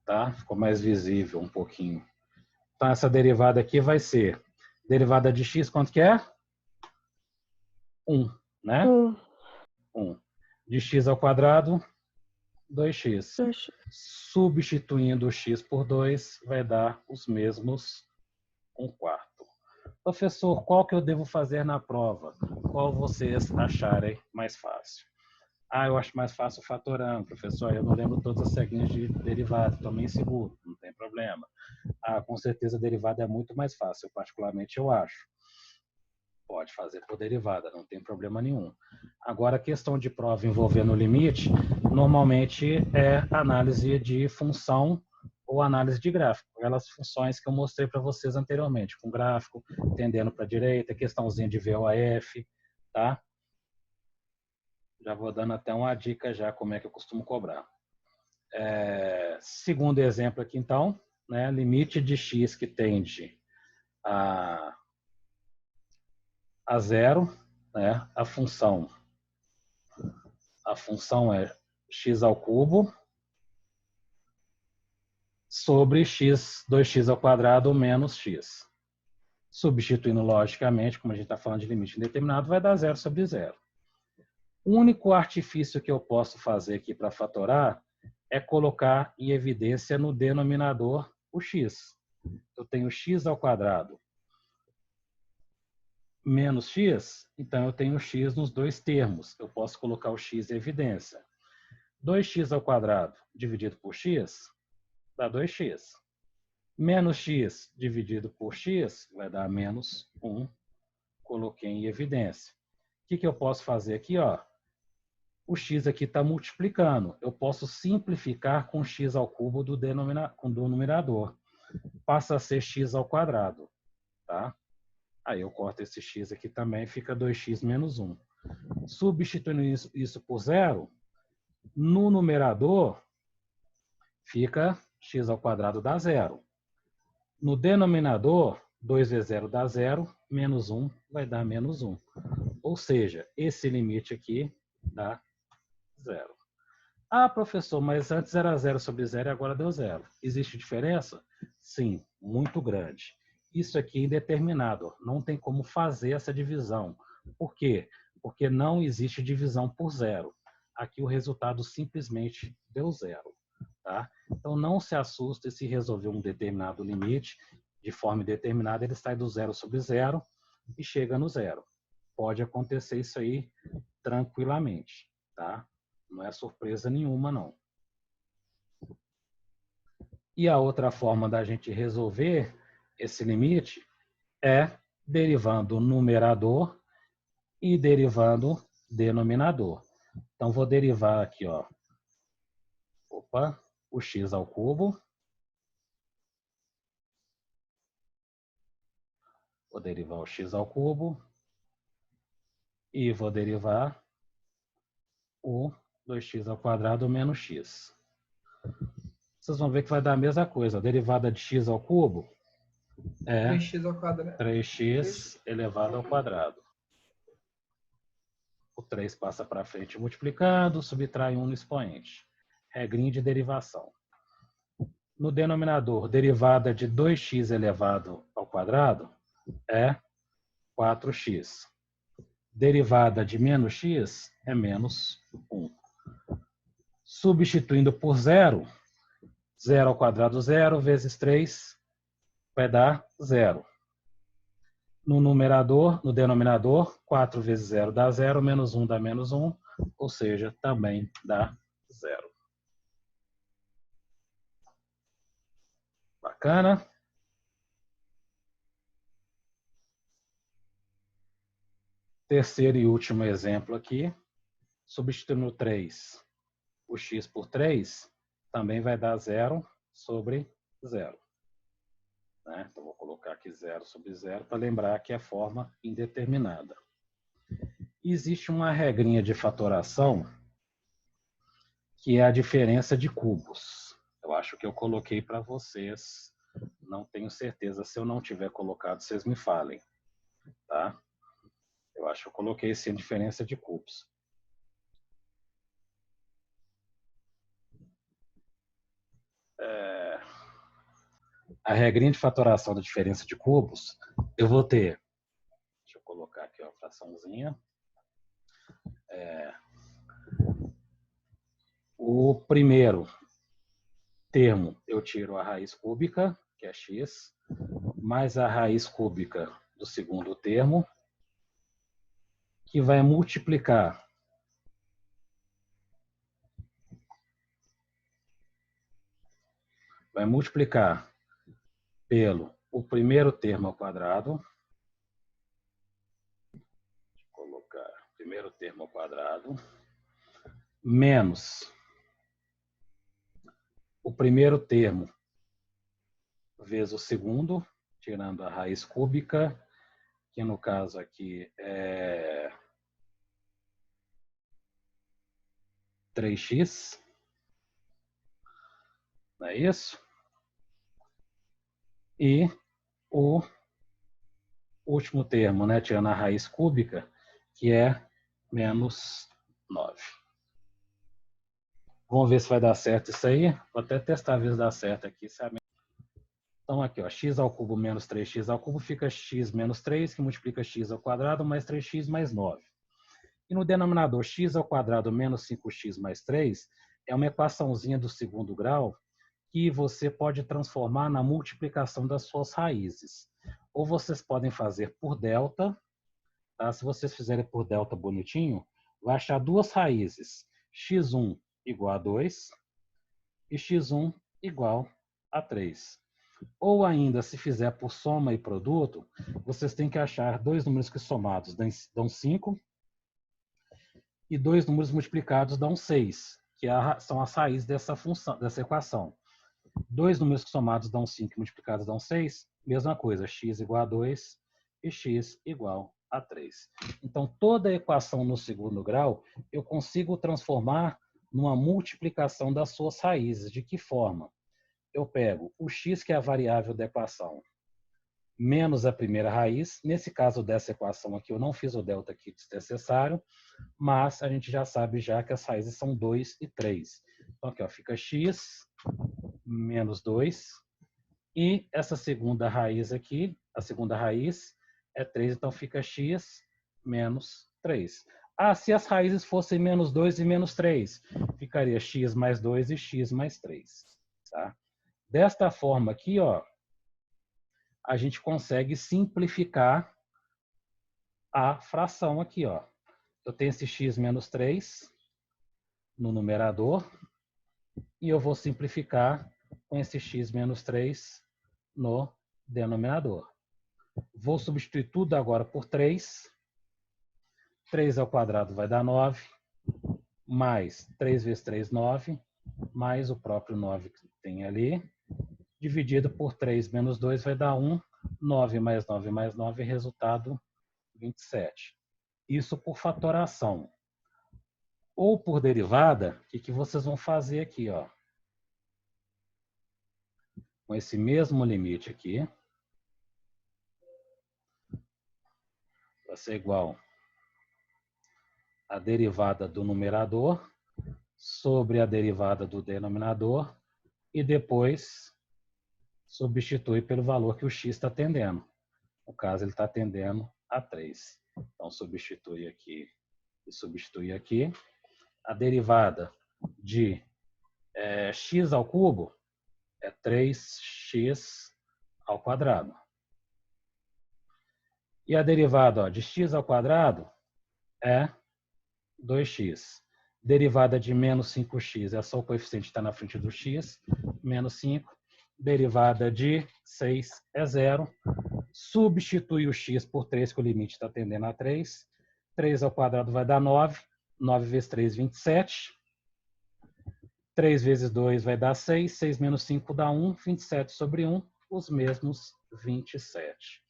Tá? Ficou mais visível um pouquinho. Então, essa derivada aqui vai ser derivada de x, quanto que é? 1, né? 1. De x ao quadrado, 2x. Substituindo o x por 2, vai dar os mesmos 1/4. Professor, qual que eu devo fazer na prova? Qual vocês acharem mais fácil? Eu acho mais fácil fatorando, professor. Eu não lembro todas as regrinhas de derivada, estou meio inseguro, não tem problema. Com certeza a derivada é muito mais fácil, particularmente eu acho. Pode fazer por derivada, não tem problema nenhum. Agora, a questão de prova envolvendo o limite, normalmente é análise de função ou análise de gráfico. Aquelas funções que eu mostrei para vocês anteriormente, com gráfico, tendendo para a direita, questãozinha de VOF, tá? Já vou dando até uma dica já como é que eu costumo cobrar. Segundo exemplo aqui, então, né, limite de x que tende a 0, né, a função é x ao cubo sobre 2x ao quadrado menos x. Substituindo logicamente, como a gente está falando de limite indeterminado, vai dar 0 sobre 0. O único artifício que eu posso fazer aqui para fatorar é colocar em evidência no denominador o x. Eu tenho x ao quadrado menos x, então eu tenho x nos dois termos. Eu posso colocar o x em evidência. 2x ao quadrado dividido por x dá 2x. Menos x dividido por x vai dar menos 1. Coloquei em evidência. O que eu posso fazer aqui? Ó? O x aqui está multiplicando. Eu posso simplificar com x ao cubo do numerador. Passa a ser x ao quadrado. Tá? Aí eu corto esse x aqui também, fica 2x menos 1. Substituindo isso por 0, no numerador fica x ao quadrado dá 0. No denominador, 2 vezes 0 dá 0, menos 1 vai dar menos 1. Ou seja, esse limite aqui dá 0. Professor, mas antes era 0 sobre 0 e agora deu 0. Existe diferença? Sim, muito grande. Isso aqui é indeterminado, não tem como fazer essa divisão. Por quê? Porque não existe divisão por 0. Aqui o resultado simplesmente deu 0. Tá? Então não se assuste se resolver um determinado limite de forma indeterminada, ele sai do 0 sobre 0 e chega no 0. Pode acontecer isso aí tranquilamente. Tá? Não é surpresa nenhuma, não. E a outra forma da gente resolver esse limite é derivando o numerador e derivando o denominador. Então, vou derivar aqui, ó, o x ao cubo. Vou derivar o x ao cubo. E vou derivar o 2x ao quadrado menos x. Vocês vão ver que vai dar a mesma coisa. A derivada de x ao cubo é 3x ao quadrado. 3x elevado ao quadrado. O 3 passa para frente multiplicando, subtrai 1 no expoente. Regrinha de derivação. No denominador, derivada de 2x elevado ao quadrado é 4x. Derivada de menos x é menos 1. Substituindo por 0, 0 ao quadrado, 0, vezes 3, vai dar 0. No denominador, 4 vezes 0 dá 0, menos 1 dá menos 1, ou seja, também dá 0. Bacana. Terceiro e último exemplo aqui. Substituindo 3, o x por 3, também vai dar 0 sobre 0. Né? Então, vou colocar aqui 0 sobre 0 para lembrar que é forma indeterminada. Existe uma regrinha de fatoração que é a diferença de cubos. Eu acho que eu coloquei para vocês. Não tenho certeza. Se eu não tiver colocado, vocês me falem. Tá? Eu acho que eu coloquei sim a diferença de cubos. A regrinha de fatoração da diferença de cubos, eu vou ter, deixa eu colocar aqui uma fraçãozinha. O primeiro termo eu tiro a raiz cúbica, que é x, mais a raiz cúbica do segundo termo, que vai multiplicar pelo o primeiro termo ao quadrado. Deixa eu colocar primeiro termo ao quadrado, menos o primeiro termo vezes o segundo, tirando a raiz cúbica, que no caso aqui é 3x. Não é isso? E o último termo, né, tirando a raiz cúbica, que é menos 9. Vamos ver se vai dar certo isso aí. Vou até testar a ver se dá certo aqui. Então, aqui, ó, x ao cubo menos 3x ao cubo fica x menos 3, que multiplica x ao quadrado, mais 3x mais 9. E no denominador, x ao quadrado menos 5x mais 3 é uma equaçãozinha do segundo grau que você pode transformar na multiplicação das suas raízes. Ou vocês podem fazer por delta. Tá? Se vocês fizerem por delta bonitinho, vai achar duas raízes. x1 igual a 2 e x1 igual a 3. Ou ainda, se fizer por soma e produto, vocês têm que achar dois números que somados dão 5 e dois números multiplicados dão 6, que são as raízes dessa função, dessa equação. Dois números que somados dão 5 e multiplicados dão 6, mesma coisa, x igual a 2 e x igual a 3. Então, toda a equação no segundo grau, eu consigo transformar numa multiplicação das suas raízes. De que forma? Eu pego o x, que é a variável da equação, menos a primeira raiz. Nesse caso dessa equação aqui, eu não fiz o delta aqui desnecessário, mas a gente já sabe já que as raízes são 2 e 3. Então, aqui ó, fica x menos 2. E essa segunda raiz aqui, a segunda raiz é 3, então fica x menos 3. Ah, se as raízes fossem menos 2 e menos 3, ficaria x mais 2 e x mais 3. Tá? Desta forma aqui, ó, a gente consegue simplificar a fração aqui. Ó. Eu tenho esse x menos 3 no numerador e eu vou simplificar com esse x menos 3 no denominador. Vou substituir tudo agora por 3. 3 ao quadrado vai dar 9, mais 3 vezes 3, 9, mais o próprio 9 que tem ali, dividido por 3 menos 2 vai dar 1, 9 mais 9 mais 9, resultado 27. Isso por fatoração. Ou por derivada, o que vocês vão fazer aqui, ó? Com esse mesmo limite aqui, vai ser igual a derivada do numerador sobre a derivada do denominador e depois substitui pelo valor que o x está tendendo. No caso, ele está tendendo a 3. Então, substitui aqui e substitui aqui. A derivada de x ao cubo é 3x ao quadrado. E a derivada de x ao quadrado é 2x. Derivada de menos 5x é só o coeficiente que está na frente do x, menos 5. derivada de 6 é 0. Substitui o x por 3, que o limite está tendendo a 3. 3 ao quadrado vai dar 9. 9 vezes 3, 27. 3 vezes 2 vai dar 6. 6 menos 5 dá 1. 27 sobre 1, os mesmos 27.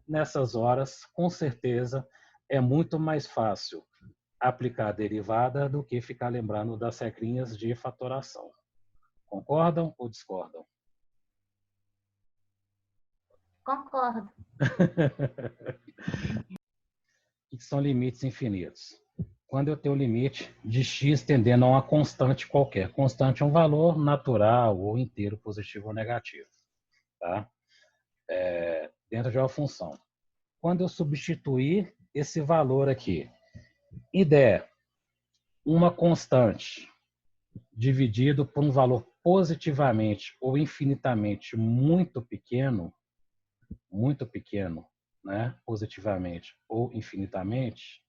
Nessas horas, com certeza, é muito mais fácil aplicar a derivada do que ficar lembrando das regrinhas de fatoração. Concordam ou discordam? Concordo. O que são limites infinitos? Quando eu tenho o limite de x tendendo a uma constante qualquer. Constante é um valor natural ou inteiro, positivo ou negativo. Tá? Dentro de uma função. Quando eu substituir esse valor aqui e der uma constante dividido por um valor positivamente ou infinitamente muito pequeno, né? Positivamente ou infinitamente,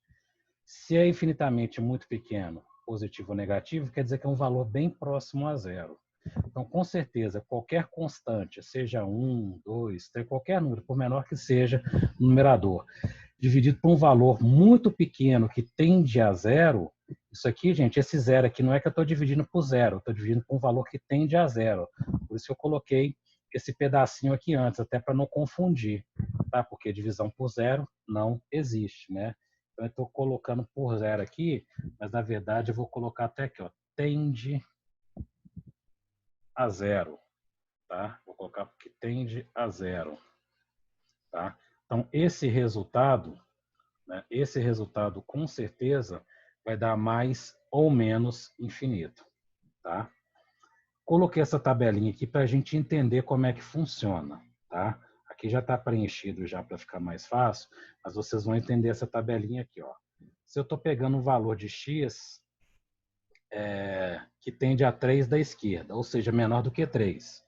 se é infinitamente muito pequeno, positivo ou negativo, quer dizer que é um valor bem próximo a zero. Então, com certeza, qualquer constante, seja 1, 2, 3, qualquer número, por menor que seja o numerador, dividido por um valor muito pequeno que tende a zero, isso aqui, gente, esse zero aqui não é que eu estou dividindo por zero, eu estou dividindo por um valor que tende a zero. Por isso que eu coloquei esse pedacinho aqui antes, até para não confundir, tá? Porque divisão por zero não existe, né? Então, eu estou colocando por zero aqui, mas, na verdade, eu vou colocar até aqui, ó, tende a zero, tá? Vou colocar porque tende a zero, tá? Então, esse resultado, né, com certeza, vai dar mais ou menos infinito, tá? Coloquei essa tabelinha aqui para a gente entender como é que funciona, tá? Aqui já está preenchido já para ficar mais fácil, mas vocês vão entender essa tabelinha aqui, ó. Se eu estou pegando um valor de x que tende a 3 da esquerda, ou seja, menor do que 3.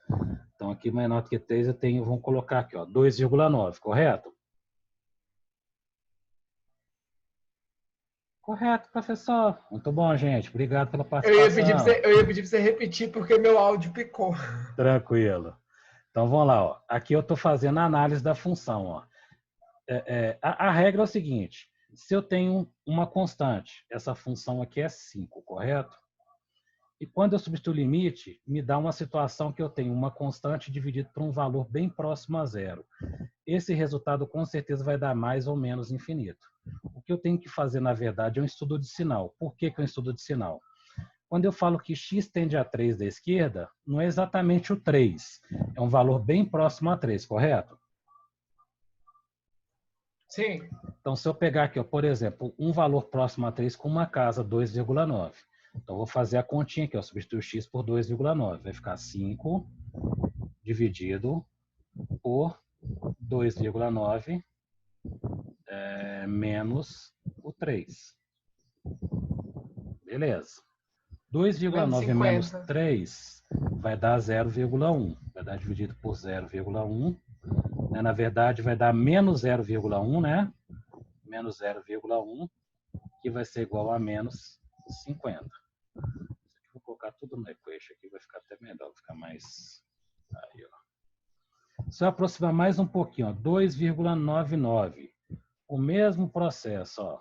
Então, aqui menor do que 3, vamos colocar aqui, ó, 2,9, correto? Correto, professor. Muito bom, gente. Obrigado pela participação. Eu ia pedir para você repetir porque meu áudio picou. Tranquilo. Então, vamos lá. Ó. Aqui eu estou fazendo a análise da função. Ó. A regra é o seguinte. Se eu tenho uma constante, essa função aqui é 5, correto? E quando eu substituo o limite, me dá uma situação que eu tenho uma constante dividida por um valor bem próximo a zero. Esse resultado, com certeza, vai dar mais ou menos infinito. O que eu tenho que fazer, na verdade, é um estudo de sinal. Por que é um estudo de sinal? Quando eu falo que x tende a 3 da esquerda, não é exatamente o 3. É um valor bem próximo a 3, correto? Sim. Então, se eu pegar aqui, ó, por exemplo, um valor próximo a 3 com uma casa, 2,9. Então, vou fazer a continha aqui, ó, substituir o x por 2,9. Vai ficar 5 dividido por 2,9 menos o 3. Beleza. 2,9 menos 3 vai dar 0,1. Vai dar dividido por 0,1. Na verdade, vai dar menos 0,1, né? Menos 0,1, que vai ser igual a menos 50. Isso aqui vou colocar tudo no equation aqui, vai ficar até melhor, vai ficar mais... Aí, ó. Se eu aproximar mais um pouquinho, 2,99. O mesmo processo, ó.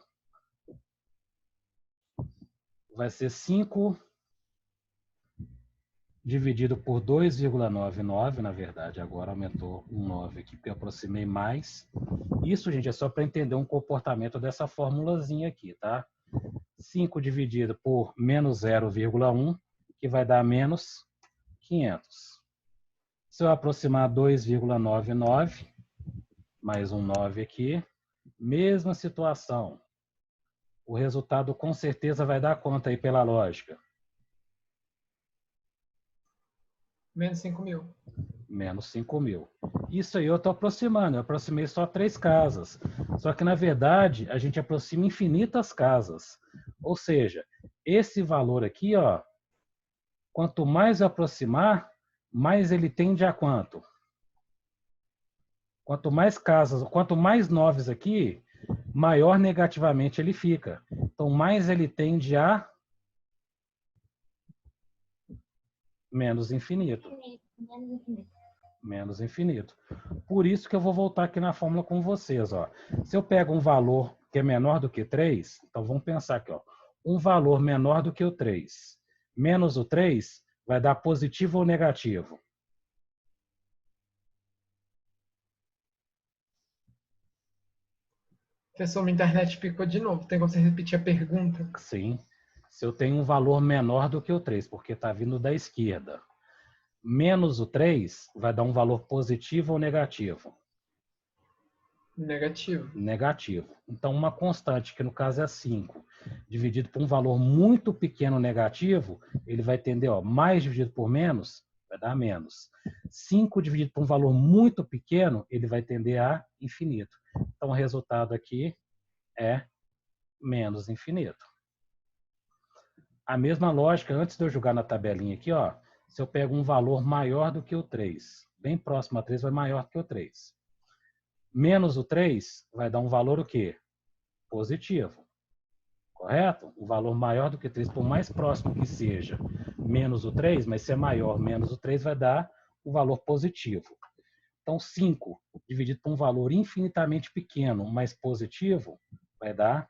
Vai ser 5 dividido por 2,99, na verdade, agora aumentou um 9 aqui, porque eu aproximei mais. Isso, gente, é só para entender um comportamento dessa formulazinha aqui, tá? 5 dividido por menos 0,1, que vai dar menos 500. Se eu aproximar 2,99, mais um 9 aqui, mesma situação. O resultado com certeza vai dar conta aí pela lógica. Menos 5.000. Menos 5.000. Isso aí eu estou aproximando. Eu aproximei só 3 casas. Só que, na verdade, a gente aproxima infinitas casas. Ou seja, esse valor aqui, ó, quanto mais eu aproximar, mais ele tende a quanto? Quanto mais casas, quanto mais 9 aqui, maior negativamente ele fica. Então, mais ele tende a menos infinito. Menos infinito. menos infinito. Por isso que eu vou voltar aqui na fórmula com vocês. Ó. Se eu pego um valor que é menor do que 3, então vamos pensar aqui. Ó, um valor menor do que o 3 menos o 3 vai dar positivo ou negativo? Professor, minha internet picou de novo. Tem como você repetir a pergunta? Sim. Se eu tenho um valor menor do que o 3, porque está vindo da esquerda, menos o 3 vai dar um valor positivo ou negativo? Negativo. Negativo. Então, uma constante, que no caso é 5, dividido por um valor muito pequeno negativo, ele vai tender, ó, mais dividido por menos, vai dar menos. 5 dividido por um valor muito pequeno, ele vai tender a infinito. Então, o resultado aqui é menos infinito. A mesma lógica, antes de eu jogar na tabelinha aqui, ó, se eu pego um valor maior do que o 3, bem próximo a 3, vai maior do que o 3. Menos o 3 vai dar um valor o quê? Positivo. Correto? Um valor maior do que 3, por mais próximo que seja, menos o 3, mas se é maior menos o 3, vai dar um valor positivo. Então, 5 dividido por um valor infinitamente pequeno, mais positivo, vai dar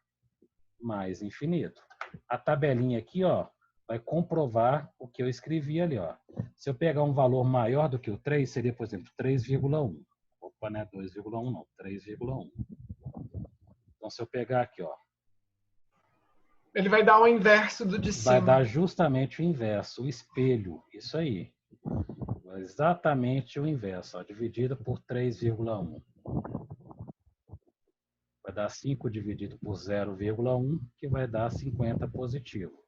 mais infinito. A tabelinha aqui, ó, vai comprovar o que eu escrevi ali, ó. Se eu pegar um valor maior do que o 3, seria, por exemplo, 3,1. Opa, não é 2,1 não, 3,1. Então, se eu pegar aqui, ó. Ele vai dar o inverso do de cima. Vai dar justamente o inverso, o espelho, isso aí. Exatamente o inverso, ó, dividido por 3,1. Vai dar 5 dividido por 0,1, que vai dar 50 positivo.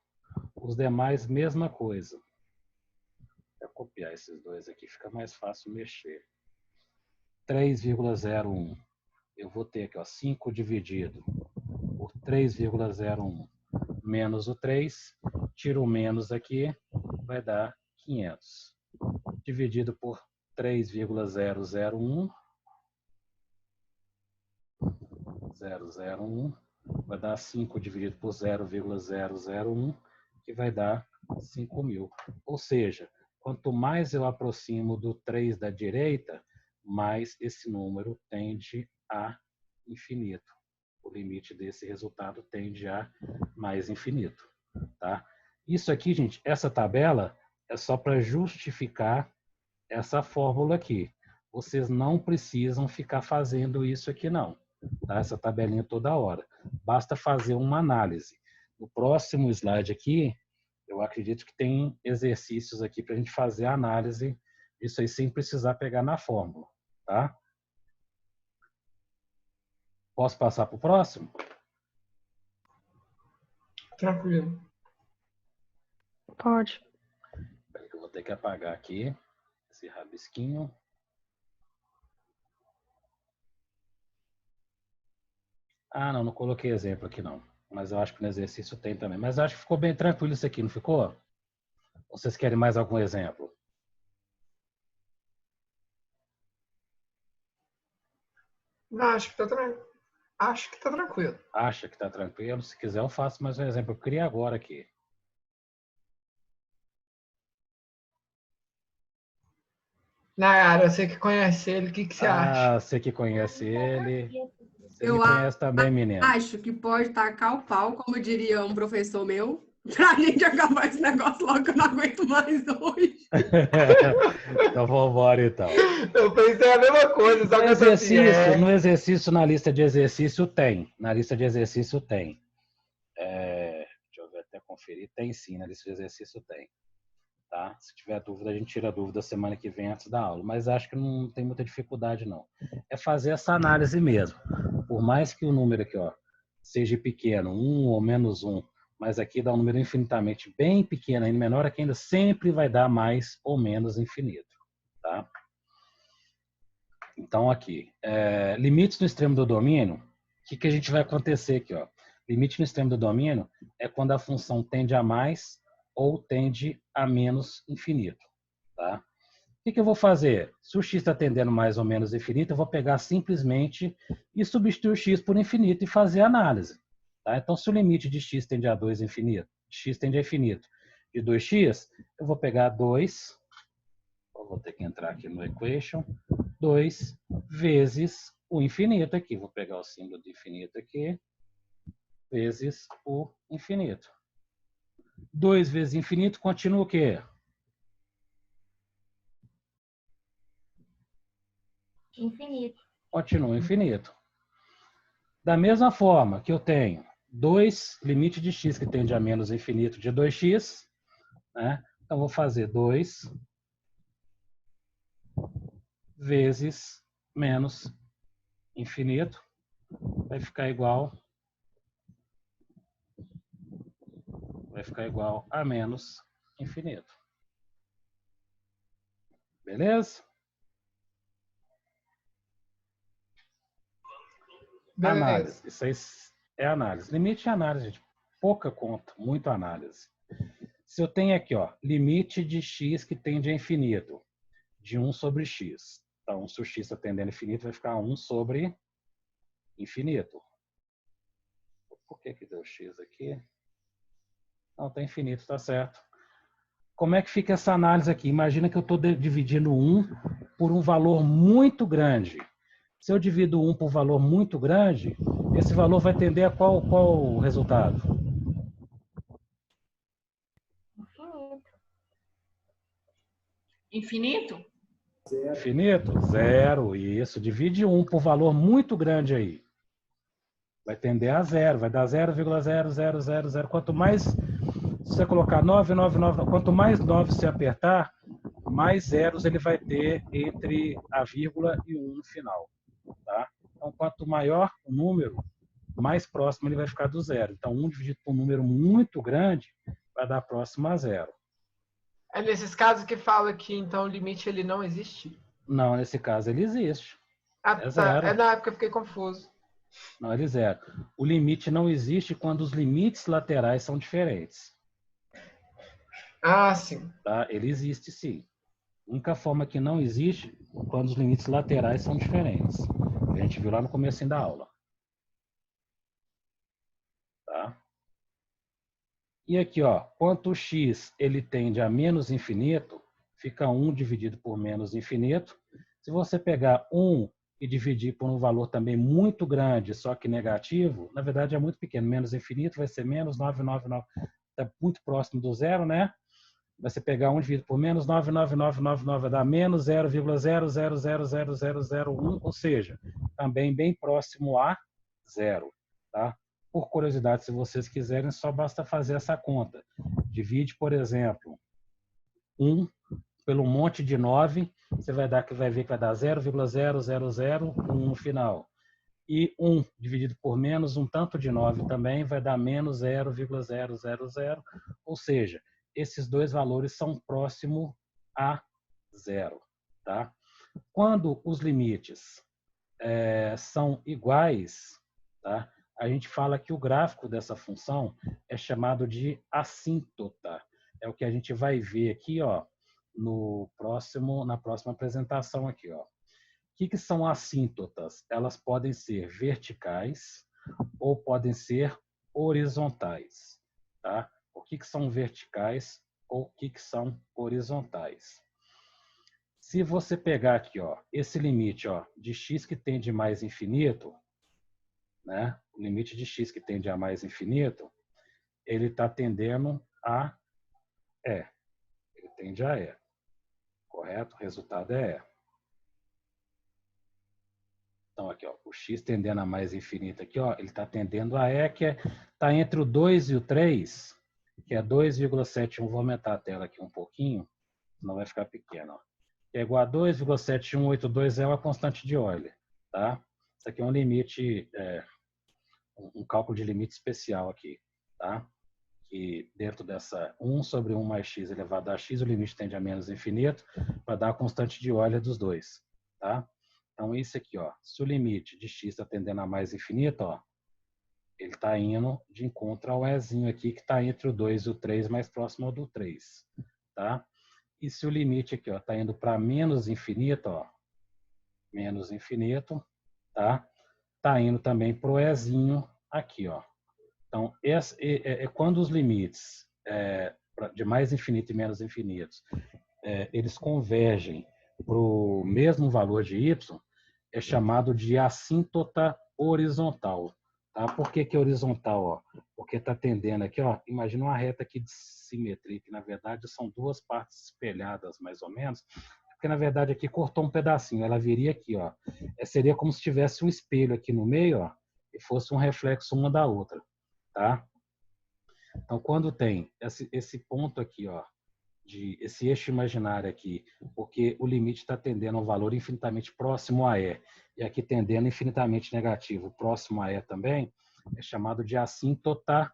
Os demais, mesma coisa. Vou copiar esses dois aqui, fica mais fácil mexer. 3,01. Eu vou ter aqui, ó, 5 dividido por 3,01 menos o 3. Tiro o menos aqui, vai dar 500. Dividido por 3,001. 001 vai dar 5 dividido por 0,001, que vai dar 5.000. Ou seja, quanto mais eu aproximo do 3 da direita, mais esse número tende a infinito. O limite desse resultado tende a mais infinito. Tá? Isso aqui, gente, essa tabela é só para justificar essa fórmula aqui. Vocês não precisam ficar fazendo isso aqui, não. Tá? Essa tabelinha toda hora. Basta fazer uma análise. No próximo slide aqui, eu acredito que tem exercícios aqui para a gente fazer a análise disso aí sem precisar pegar na fórmula. Tá? Posso passar para o próximo? Tranquilo. Pode. Peraí que eu vou ter que apagar aqui esse rabisquinho. Ah, não coloquei exemplo aqui não. Mas eu acho que no exercício tem também. Mas eu acho que ficou bem tranquilo isso aqui, não ficou? Ou vocês querem mais algum exemplo? Não, acho que tá tranquilo. Acho que tá tranquilo. Acha que está tranquilo? Se quiser eu faço mais um exemplo. Eu criei agora aqui. Nayara, você que conhece ele, o que você acha? Ah, você que conhece ele. Você Eu me conhece também, menina. Acho que pode tacar o pau, como diria um professor meu, pra gente acabar esse negócio logo, que eu não aguento mais hoje. Então vamos embora então. Eu pensei a mesma coisa, só que No exercício, na lista de exercício tem. Na lista de exercício tem. Deixa eu ver, até conferir. Tem sim, na lista de exercício tem. Tá? Se tiver dúvida, a gente tira a dúvida semana que vem antes da aula. Mas acho que não tem muita dificuldade, não. É fazer essa análise mesmo. Por mais que o número aqui, ó, seja pequeno, 1 ou menos 1, mas aqui dá um número infinitamente bem pequeno, ainda menor, aqui ainda sempre vai dar mais ou menos infinito. Tá? Então, aqui, limites no extremo do domínio, o que a gente vai acontecer aqui? Ó? Limite no extremo do domínio é quando a função tende a mais ou tende a menos infinito. Tá? O que eu vou fazer? Se o x está tendendo mais ou menos infinito, eu vou pegar simplesmente e substituir o x por infinito e fazer a análise. Tá? Então, se o limite de x tende a 2 infinito, x tende a infinito, de 2x, eu vou pegar 2, Eu vou ter que entrar aqui no equation. 2 vezes o infinito aqui. Vou pegar o símbolo de infinito aqui. Vezes o infinito. 2 vezes infinito continua o quê? Infinito. Continua infinito. Da mesma forma que eu tenho 2 limite de x que tende a menos infinito de 2x, né? Então, vou fazer 2 vezes menos infinito. Vai ficar igual a menos infinito. Beleza? Beleza. Análise. Isso aí é análise. Limite é análise, gente. Pouca conta, muito análise. Se eu tenho aqui, ó, limite de x que tende a infinito, de 1 sobre x. Então, se o x está tendendo a infinito, vai ficar 1 sobre infinito. Por que deu x aqui? Não, está infinito, está certo. Como é que fica essa análise aqui? Imagina que eu estou dividindo 1 por um valor muito grande. Se eu divido 1 por valor muito grande, esse valor vai tender a qual resultado? Infinito. Infinito? Infinito? Zero. Isso. Divide 1 por valor muito grande aí. Vai tender a zero. Vai dar 0,0000. Quanto mais você colocar 999, quanto mais 9 você apertar, mais zeros ele vai ter entre a vírgula e o 1 no final. Tá? Então, quanto maior o número, mais próximo ele vai ficar do zero. Então, 1 dividido por um número muito grande vai dar próximo a zero. É nesses casos que fala que, então, o limite ele não existe? Não, nesse caso ele existe. Ah, É tá. zero. É na época eu fiquei confuso. Não, ele é zero. O limite não existe quando os limites laterais são diferentes. Ah, sim. Tá? Ele existe sim. A única forma que não existe quando os limites laterais são diferentes. A gente viu lá no começo da aula. Tá? E aqui, ó, quanto o x ele tende a menos infinito, fica 1 dividido por menos infinito. Se você pegar 1 e dividir por um valor também muito grande, só que negativo, na verdade é muito pequeno. Menos infinito vai ser menos 999. Está muito próximo do zero, né? Você pegar 1 dividido por menos 99999 vai dar menos 0,000001, ou seja, também bem próximo a zero. Tá? Por curiosidade, se vocês quiserem, só basta fazer essa conta. Divide, por exemplo, 1 pelo monte de 9, você vai ver que vai dar 0,0001 no final. E 1 dividido por menos um tanto de 9 também vai dar menos 0,000, ou seja, esses dois valores são próximos a zero. Tá? Quando os limites são iguais, tá? A gente fala que o gráfico dessa função é chamado de assíntota. É o que a gente vai ver aqui, ó, na próxima apresentação aqui, ó. O que são assíntotas? Elas podem ser verticais ou podem ser horizontais, tá? O que são verticais ou o que são horizontais? Se você pegar aqui, ó, esse limite, ó, de x que tende mais infinito, né? O limite de x que tende a mais infinito, ele está tendendo a E. Ele tende a E. Correto? O resultado é E. Então, aqui, ó, o x tendendo a mais infinito aqui, ó, ele está tendendo a E, que está entre o 2 e o 3, que é 2,71. Vou aumentar a tela aqui um pouquinho, senão vai ficar pequeno. Ó. É igual a 2,7182, é uma constante de Euler. Tá? Isso aqui é um limite, um cálculo de limite especial aqui. Tá? Que dentro dessa 1 sobre 1 mais x elevado a x, o limite tende a menos infinito, para dar a constante de Euler dos dois. Tá? Então, isso aqui, ó, se o limite de x está tendendo a mais infinito, ó, ele está indo de encontro ao Ezinho aqui, que está entre o 2 e o 3, mais próximo ao do 3. Tá? E se o limite aqui está indo para menos infinito, ó, menos infinito, tá? Está indo também para o Ezinho aqui. Ó. Então, quando os limites de mais infinito e menos infinitos, eles convergem para o mesmo valor de y, é chamado de assíntota horizontal. Tá? Por que horizontal? Ó? Porque está tendendo aqui, ó, imagina uma reta aqui de simetria, que na verdade são duas partes espelhadas, mais ou menos, porque na verdade aqui cortou um pedacinho, ela viria aqui, ó. Seria como se tivesse um espelho aqui no meio, ó, e fosse um reflexo uma da outra, tá? Então, quando tem esse ponto aqui, ó, esse eixo imaginário aqui, porque o limite está tendendo a um valor infinitamente próximo a E, e aqui tendendo infinitamente negativo próximo a E também, é chamado de assíntota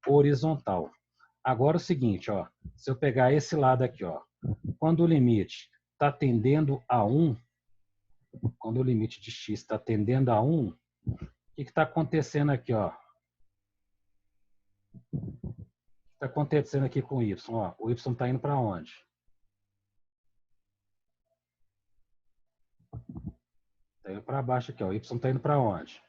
horizontal. Agora o seguinte, ó, se eu pegar esse lado aqui, ó, quando o limite está tendendo a 1, quando o limite de x está tendendo a 1, o que está acontecendo aqui, ó? O que está acontecendo aqui com o y? Ó, o y está indo para onde? Está indo para baixo aqui, ó. O y está indo para onde?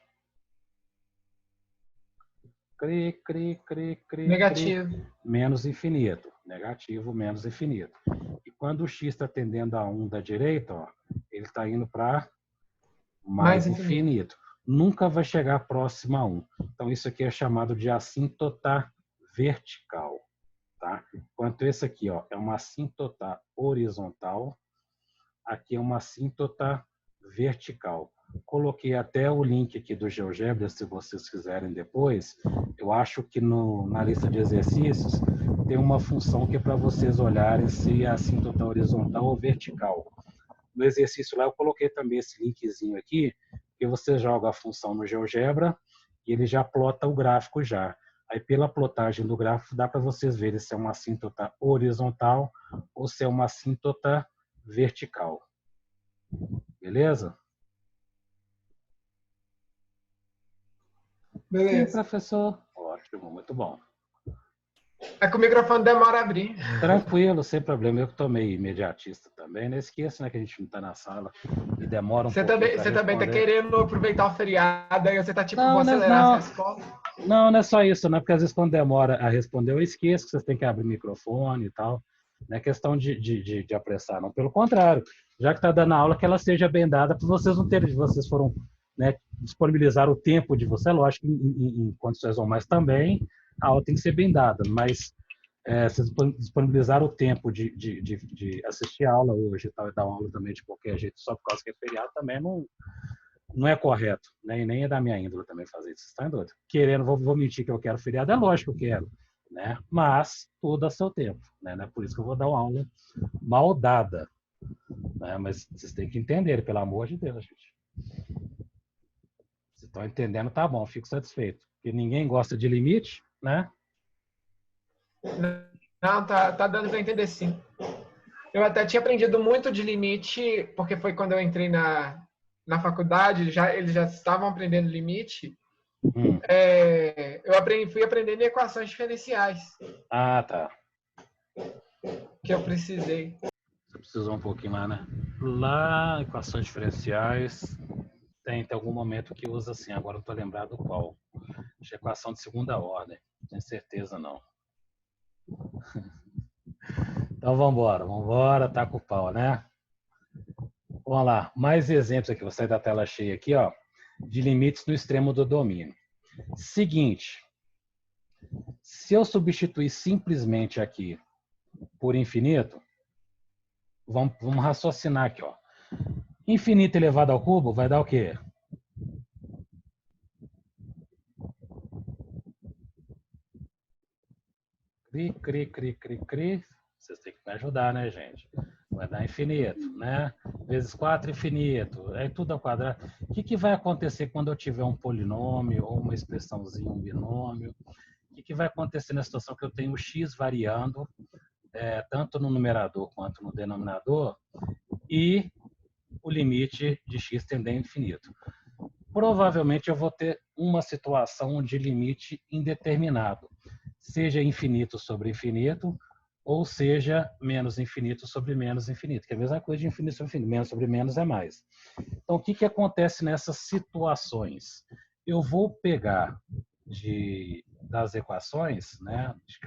Negativo. Menos infinito. Negativo, menos infinito. E quando o x está tendendo a 1 da direita, ó, ele está indo para mais infinito. Nunca vai chegar próximo a 1. Então, isso aqui é chamado de assíntota vertical. Tá? Enquanto esse aqui, ó, é uma assíntota horizontal, aqui é uma assíntota vertical. Coloquei até o link aqui do GeoGebra, se vocês quiserem depois. Eu acho que na lista de exercícios tem uma função que é para vocês olharem se é assíntota horizontal ou vertical. No exercício lá eu coloquei também esse linkzinho aqui, que você joga a função no GeoGebra e ele já plota o gráfico já. Aí pela plotagem do gráfico dá para vocês verem se é uma assíntota horizontal ou se é uma assíntota vertical. Beleza? Beleza. Sim, professor. Ótimo, muito bom. É que o microfone demora a abrir. Tranquilo, sem problema. Eu que tô meio imediatista também. Não esqueça, né, que a gente não está na sala e demora um pouco. Você também tá querendo aproveitar o feriado, aí você tá tipo, não, vou acelerar não, as respostas. Não, não é só isso, né? Porque às vezes quando demora a responder, eu esqueço que vocês têm que abrir o microfone e tal. Não é questão de apressar, não. Pelo contrário, já que está dando aula, que ela seja bem dada para vocês não terem, vocês foram, né, disponibilizar o tempo de você, lógico, em condições normais também, a aula tem que ser bem dada, mas vocês disponibilizaram o tempo de assistir a aula hoje e tal, e dar uma aula também de qualquer jeito, só por causa que é feriado, também não é correto, né? E nem é da minha índole também fazer isso. Vocês estão doidos? Querendo, vou mentir que eu quero feriado, é lógico que eu quero, né? Mas tudo a seu tempo, né? Não é por isso que eu vou dar uma aula mal dada, né? Mas vocês têm que entender, pelo amor de Deus, gente. Vocês estão entendendo, tá bom, fico satisfeito. Porque ninguém gosta de limite, né? Não, tá dando para entender sim. Eu até tinha aprendido muito de limite, porque foi quando eu entrei na faculdade, eles já estavam aprendendo limite. Eu fui aprendendo equações diferenciais. Ah, tá. Que eu precisei. Você precisou um pouquinho lá, né? Lá, equações diferenciais, tem algum momento que usa assim, agora eu estou lembrado qual. De equação de segunda ordem, não tenho certeza não. Então vamos embora, tá com o pau, né? Vamos lá, mais exemplos aqui, vou sair da tela cheia aqui, ó, de limites no extremo do domínio. Seguinte, se eu substituir simplesmente aqui por infinito, vamos raciocinar aqui, ó. Infinito elevado ao cubo vai dar o quê? Cri. Vocês têm que me ajudar, né, gente? Vai dar infinito, né? Vezes 4, infinito. É tudo ao quadrado. O que vai acontecer quando eu tiver um polinômio ou uma expressãozinha, um binômio? O que vai acontecer na situação que eu tenho o x variando, tanto no numerador quanto no denominador, e o limite de x tendendo a infinito? Provavelmente eu vou ter uma situação de limite indeterminado, seja infinito sobre infinito, ou seja menos infinito sobre menos infinito, que é a mesma coisa de infinito sobre infinito, menos sobre menos é mais. Então, o que acontece nessas situações? Eu vou pegar das equações, né, de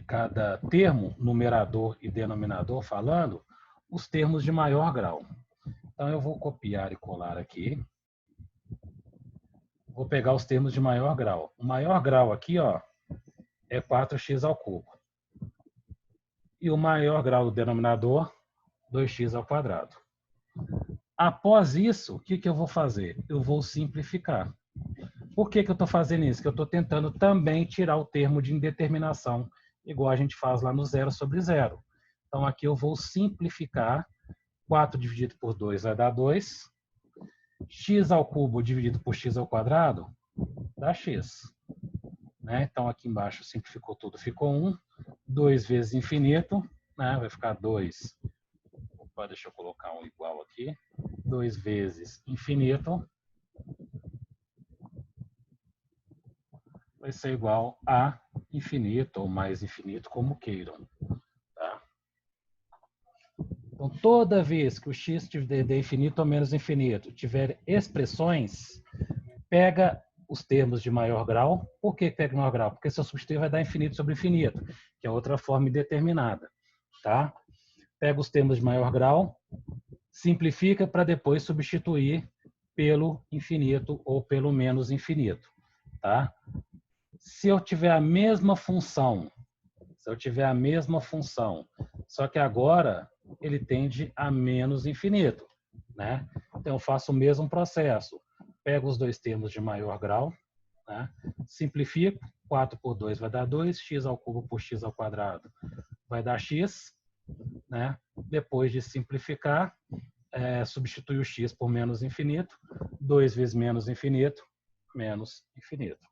cada termo, numerador e denominador, falando os termos de maior grau. Então, eu vou copiar e colar aqui. Vou pegar os termos de maior grau. O maior grau aqui, ó, é 4x ao cubo. E o maior grau do denominador, 2x ao quadrado. Após isso, o que eu vou fazer? Eu vou simplificar. Por que eu estou fazendo isso? Que eu estou tentando também tirar o termo de indeterminação, igual a gente faz lá no 0 sobre 0. Então, aqui eu vou simplificar. 4 dividido por 2 vai dar 2. X ao cubo dividido por x ao quadrado dá x. Né? Então, aqui embaixo simplificou tudo, ficou 1. 2 vezes infinito, né? Vai ficar 2. Opa, deixa eu colocar um igual aqui. 2 vezes infinito vai ser igual a infinito ou mais infinito, como queiram. Tá? Então, toda vez que o x de infinito ou menos infinito tiver expressões, pega os termos de maior grau. Por que pega maior grau? Porque se eu substituir vai dar infinito sobre infinito, que é outra forma indeterminada. Tá? Pega os termos de maior grau, simplifica para depois substituir pelo infinito ou pelo menos infinito. Tá? Se eu tiver a mesma função, só que agora ele tende a menos infinito, né? Então eu faço o mesmo processo. Pego os dois termos de maior grau, né? Simplifico, 4 por 2 vai dar 2, x ao cubo por x ao quadrado vai dar x, né? Depois de simplificar, substitui o x por menos infinito, 2 vezes menos infinito, menos infinito.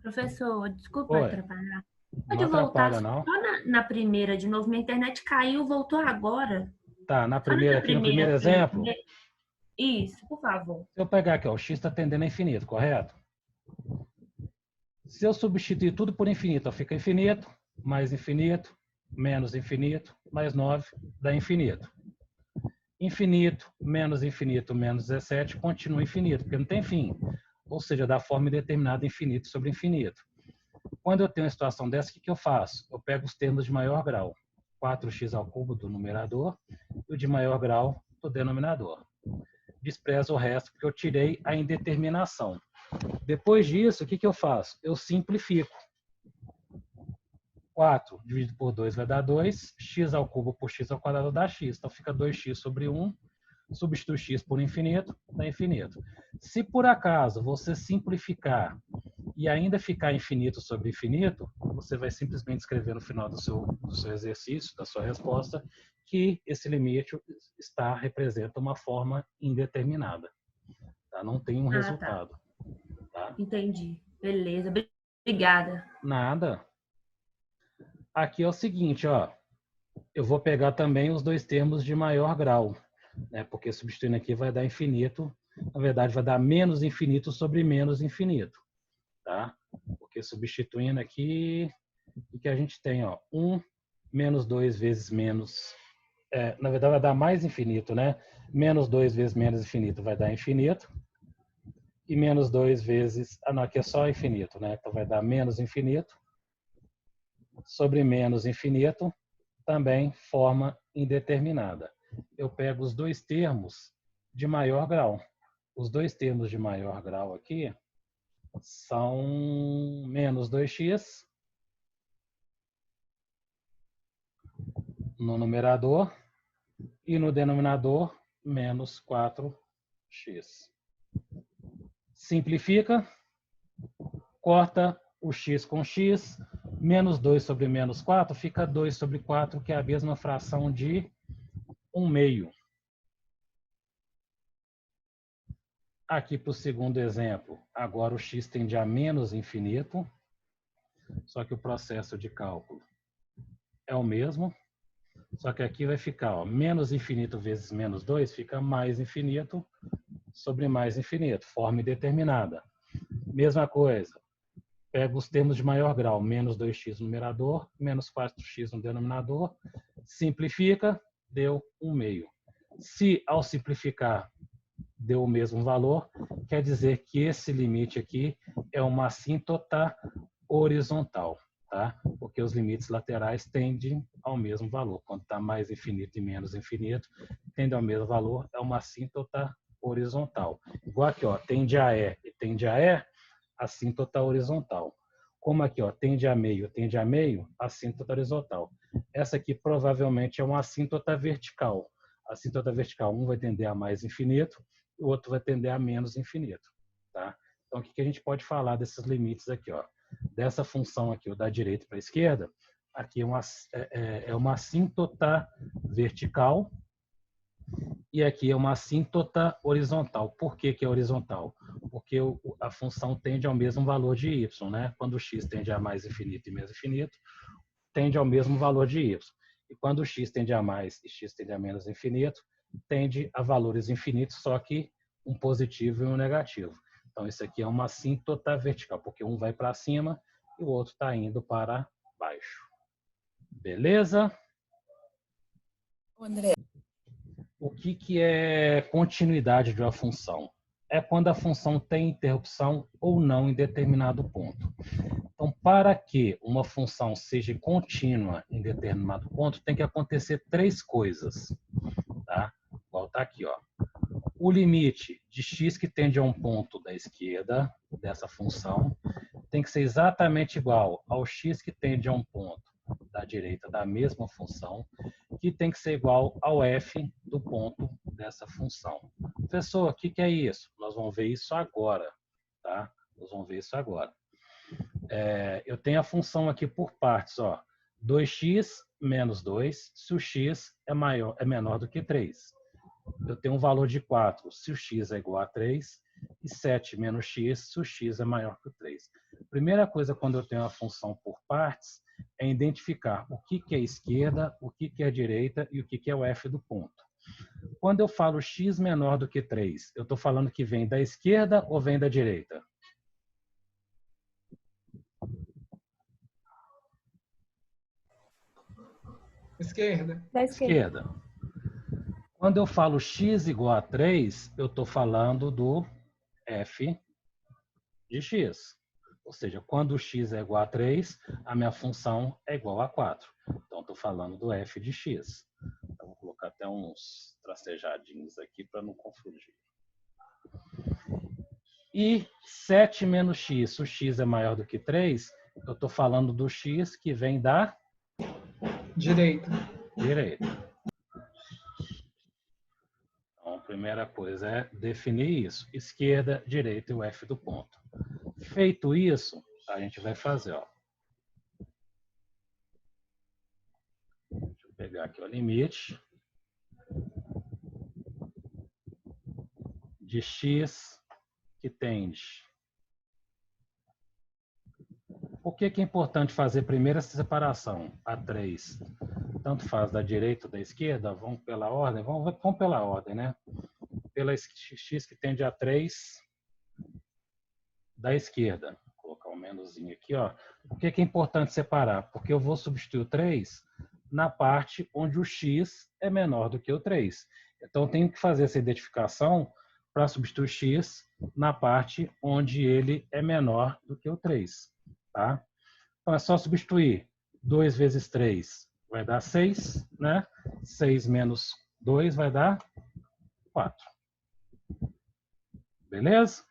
Professor, desculpa atrapalhar. Pode Não voltar atrapalha, não. só na primeira de novo. Minha internet caiu, voltou agora. Tá, aqui no primeiro exemplo. Isso, por favor. Se eu pegar aqui, ó, o x está tendendo a infinito, correto? Se eu substituir tudo por infinito, ó, fica infinito, mais infinito, menos infinito, mais 9, dá infinito. Infinito, menos 17, continua infinito, porque não tem fim. Ou seja, da forma indeterminada, infinito sobre infinito. Quando eu tenho uma situação dessa, o que eu faço? Eu pego os termos de maior grau. 4x ao cubo do numerador e o de maior grau do denominador. Desprezo o resto, porque eu tirei a indeterminação. Depois disso, o que eu faço? Eu simplifico. 4 dividido por 2 vai dar 2. X ao cubo por x ao quadrado dá x. Então, fica 2x sobre 1. Substitui x por infinito, dá infinito. Se por acaso você simplificar e ainda ficar infinito sobre infinito, você vai simplesmente escrever no final do seu exercício, da sua resposta, que esse limite representa uma forma indeterminada. Tá? Não tem um resultado. Tá? Entendi. Beleza. Obrigada. Nada. Aqui é o seguinte, ó. Eu vou pegar também os dois termos de maior grau, né? Porque substituindo aqui vai dar infinito. Na verdade, vai dar menos infinito sobre menos infinito. Tá? Porque substituindo aqui, o que a gente tem, ó, 1 menos 2 vezes menos, na verdade vai dar mais infinito, né? Menos 2 vezes menos infinito vai dar infinito. E menos 2 vezes, não, aqui é só infinito, né? Então vai dar menos infinito sobre menos infinito, também forma indeterminada. Eu pego os dois termos de maior grau. Os dois termos de maior grau aqui são menos 2x no numerador e no denominador menos 4x. Simplifica, corta o x com x, menos 2 sobre menos 4 fica 2 sobre 4, que é a mesma fração de 1/2. Aqui para o segundo exemplo, agora o x tende a menos infinito, só que o processo de cálculo é o mesmo, só que aqui vai ficar, ó, menos infinito vezes menos 2 fica mais infinito sobre mais infinito, forma indeterminada. Mesma coisa, pego os termos de maior grau, menos 2x no numerador, menos 4x no denominador, simplifica, deu 1/2. Se ao simplificar deu o mesmo valor, quer dizer que esse limite aqui é uma assíntota horizontal. tá? Porque os limites laterais tendem ao mesmo valor. Quando está mais infinito e menos infinito, tende ao mesmo valor, é uma assíntota horizontal. Igual aqui, ó, tende a E e tende a E, assíntota horizontal. Como aqui, ó, tende a meio, assíntota horizontal. Essa aqui provavelmente é uma assíntota vertical. A assíntota vertical, um vai tender a mais infinito, o outro vai tender a menos infinito, tá? Então, o que a gente pode falar desses limites aqui, ó? Dessa função aqui, ó, da direita para a esquerda, aqui é uma assíntota vertical e aqui é uma assíntota horizontal. Por que que é horizontal? Porque a função tende ao mesmo valor de y, né? Quando o x tende a mais infinito e menos infinito, tende ao mesmo valor de y. E quando o x tende a mais e x tende a menos infinito, tende a valores infinitos, só que um positivo e um negativo. Então, isso aqui é uma assíntota vertical, porque um vai para cima e o outro está indo para baixo. Beleza? André. O que é continuidade de uma função? É quando a função tem interrupção ou não em determinado ponto. Então, para que uma função seja contínua em determinado ponto, tem que acontecer 3 coisas. Tá? Igual está aqui, ó. O limite de x que tende a um ponto da esquerda dessa função tem que ser exatamente igual ao x que tende a um ponto da direita da mesma função, que tem que ser igual ao f do ponto dessa função. Professor, o que é isso? Nós vamos ver isso agora, tá? Nós vamos ver isso agora. Eu tenho a função aqui por partes, ó. 2x menos 2, se o x é menor do que 3. Eu tenho um valor de 4, se o x é igual a 3, e 7 menos x, se o x é maior que o 3. Primeira coisa, quando eu tenho uma função por partes, é identificar o que é esquerda, o que é direita e o que é o f do ponto. Quando eu falo x menor do que 3, eu estou falando que vem da esquerda ou vem da direita? Esquerda. Da esquerda. Esquerda. Quando eu falo x igual a 3, eu estou falando do f de x. Ou seja, quando o x é igual a 3, a minha função é igual a 4. Então, estou falando do f de x. Então, vou colocar até uns tracejadinhos aqui para não confundir. E 7 menos x, se o x é maior do que 3, eu estou falando do x que vem da Direita. direita. Então, a primeira coisa é definir isso. Esquerda, direita e o f do ponto. Feito isso, a gente vai fazer, ó. Deixa eu pegar aqui o limite de x que tende. Por que é importante fazer primeiro essa separação? A 3. Tanto faz da direita ou da esquerda, vamos pela ordem? Vamos pela ordem, né? Pela x que tende a 3 da esquerda. Vou colocar um menuzinho aqui, ó. Por que é importante separar? Porque eu vou substituir o 3 na parte onde o x é menor do que o 3. Então, eu tenho que fazer essa identificação para substituir o x na parte onde ele é menor do que o 3. Tá? Então, é só substituir 2 vezes 3 vai dar 6, né? 6 menos 2 vai dar 4. Beleza?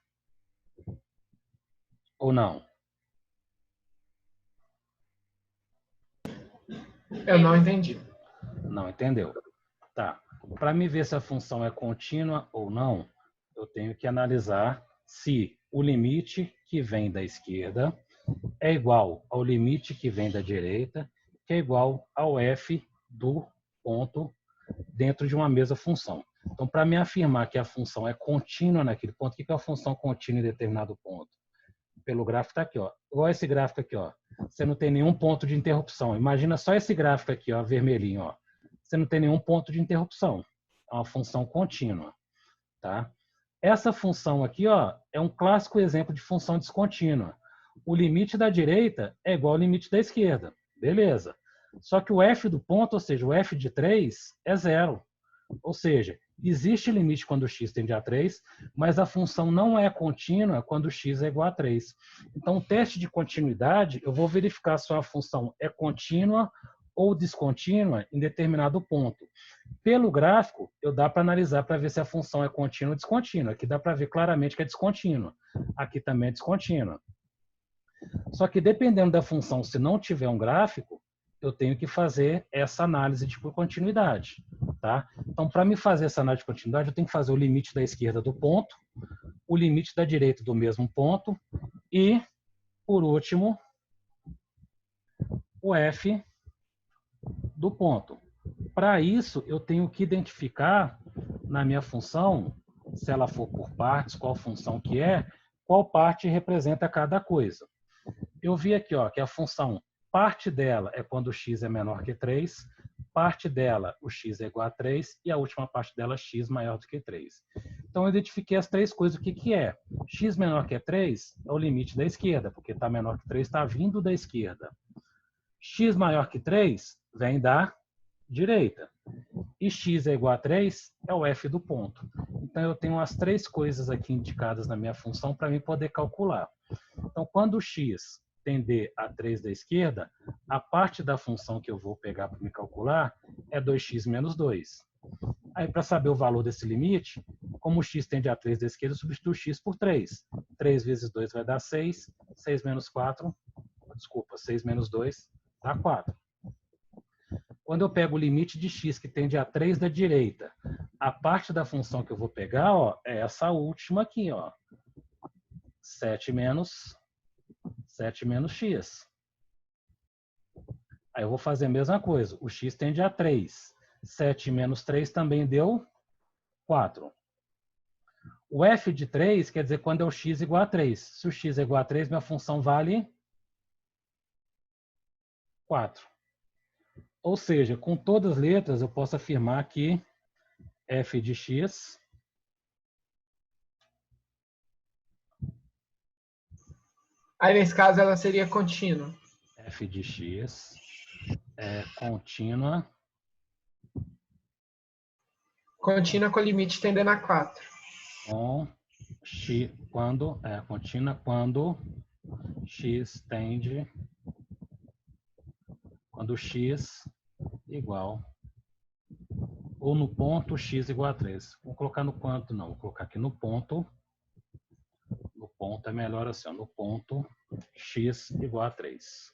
Ou não? Eu não entendi. Não entendeu? Tá. Para me ver se a função é contínua ou não, eu tenho que analisar se o limite que vem da esquerda é igual ao limite que vem da direita, que é igual ao f do ponto dentro de uma mesma função. Então, para me afirmar que a função é contínua naquele ponto, o que é a função contínua em determinado ponto? Pelo gráfico está aqui, ó. Igual esse gráfico aqui, ó. Você não tem nenhum ponto de interrupção. Imagina só esse gráfico aqui, ó, vermelhinho, ó. Você não tem nenhum ponto de interrupção. É uma função contínua, tá? Essa função aqui, ó, é um clássico exemplo de função descontínua. O limite da direita é igual ao limite da esquerda. Beleza. Só que o f do ponto, ou seja, o f de 3 é 0. Ou seja, existe limite quando x tende a 3, mas a função não é contínua quando x é igual a 3. Então, o teste de continuidade, eu vou verificar se a função é contínua ou descontínua em determinado ponto. Pelo gráfico, dá para analisar para ver se a função é contínua ou descontínua. Aqui dá para ver claramente que é descontínua. Aqui também é descontínua. Só que dependendo da função, se não tiver um gráfico, eu tenho que fazer essa análise de continuidade. Tá? Então, para me fazer essa análise de continuidade, eu tenho que fazer o limite da esquerda do ponto, o limite da direita do mesmo ponto e, por último, o f do ponto. Para isso, eu tenho que identificar na minha função, se ela for por partes, qual função que é, qual parte representa cada coisa. Eu vi aqui ó, que a função, parte dela é quando o x é menor que 3, parte dela o x é igual a 3 e a última parte dela x maior do que 3. Então eu identifiquei as três coisas. O que que é? X menor que 3 é o limite da esquerda, porque está menor que 3, está vindo da esquerda. X maior que 3 vem da direita. E x é igual a 3 é o f do ponto. Então eu tenho as três coisas aqui indicadas na minha função para mim poder calcular. Então quando o x tender a 3 da esquerda, a parte da função que eu vou pegar para me calcular é 2x menos 2. Aí, para saber o valor desse limite, como o x tende a 3 da esquerda, eu substituo x por 3. 3 vezes 2 vai dar 6. 6 menos 4, desculpa, 6 menos 2 dá 4. Quando eu pego o limite de x que tende a 3 da direita, a parte da função que eu vou pegar ó, é essa última aqui, ó, 7 menos x. Aí eu vou fazer a mesma coisa. O x tende a 3. 7 menos 3 também deu 4. O f de 3 quer dizer quando é o x igual a 3. Se o x é igual a 3, minha função vale 4. Ou seja, com todas as letras, eu posso afirmar que f de x Aí, nesse caso, ela seria contínua. f de x é contínua Contínua com limite tendendo a 4. com x, quando contínua quando x tende, quando x igual, ou no ponto x igual a 3. Vou colocar no quanto, não. Vou colocar aqui no ponto. No ponto é melhor assim, ó, no ponto x igual a 3.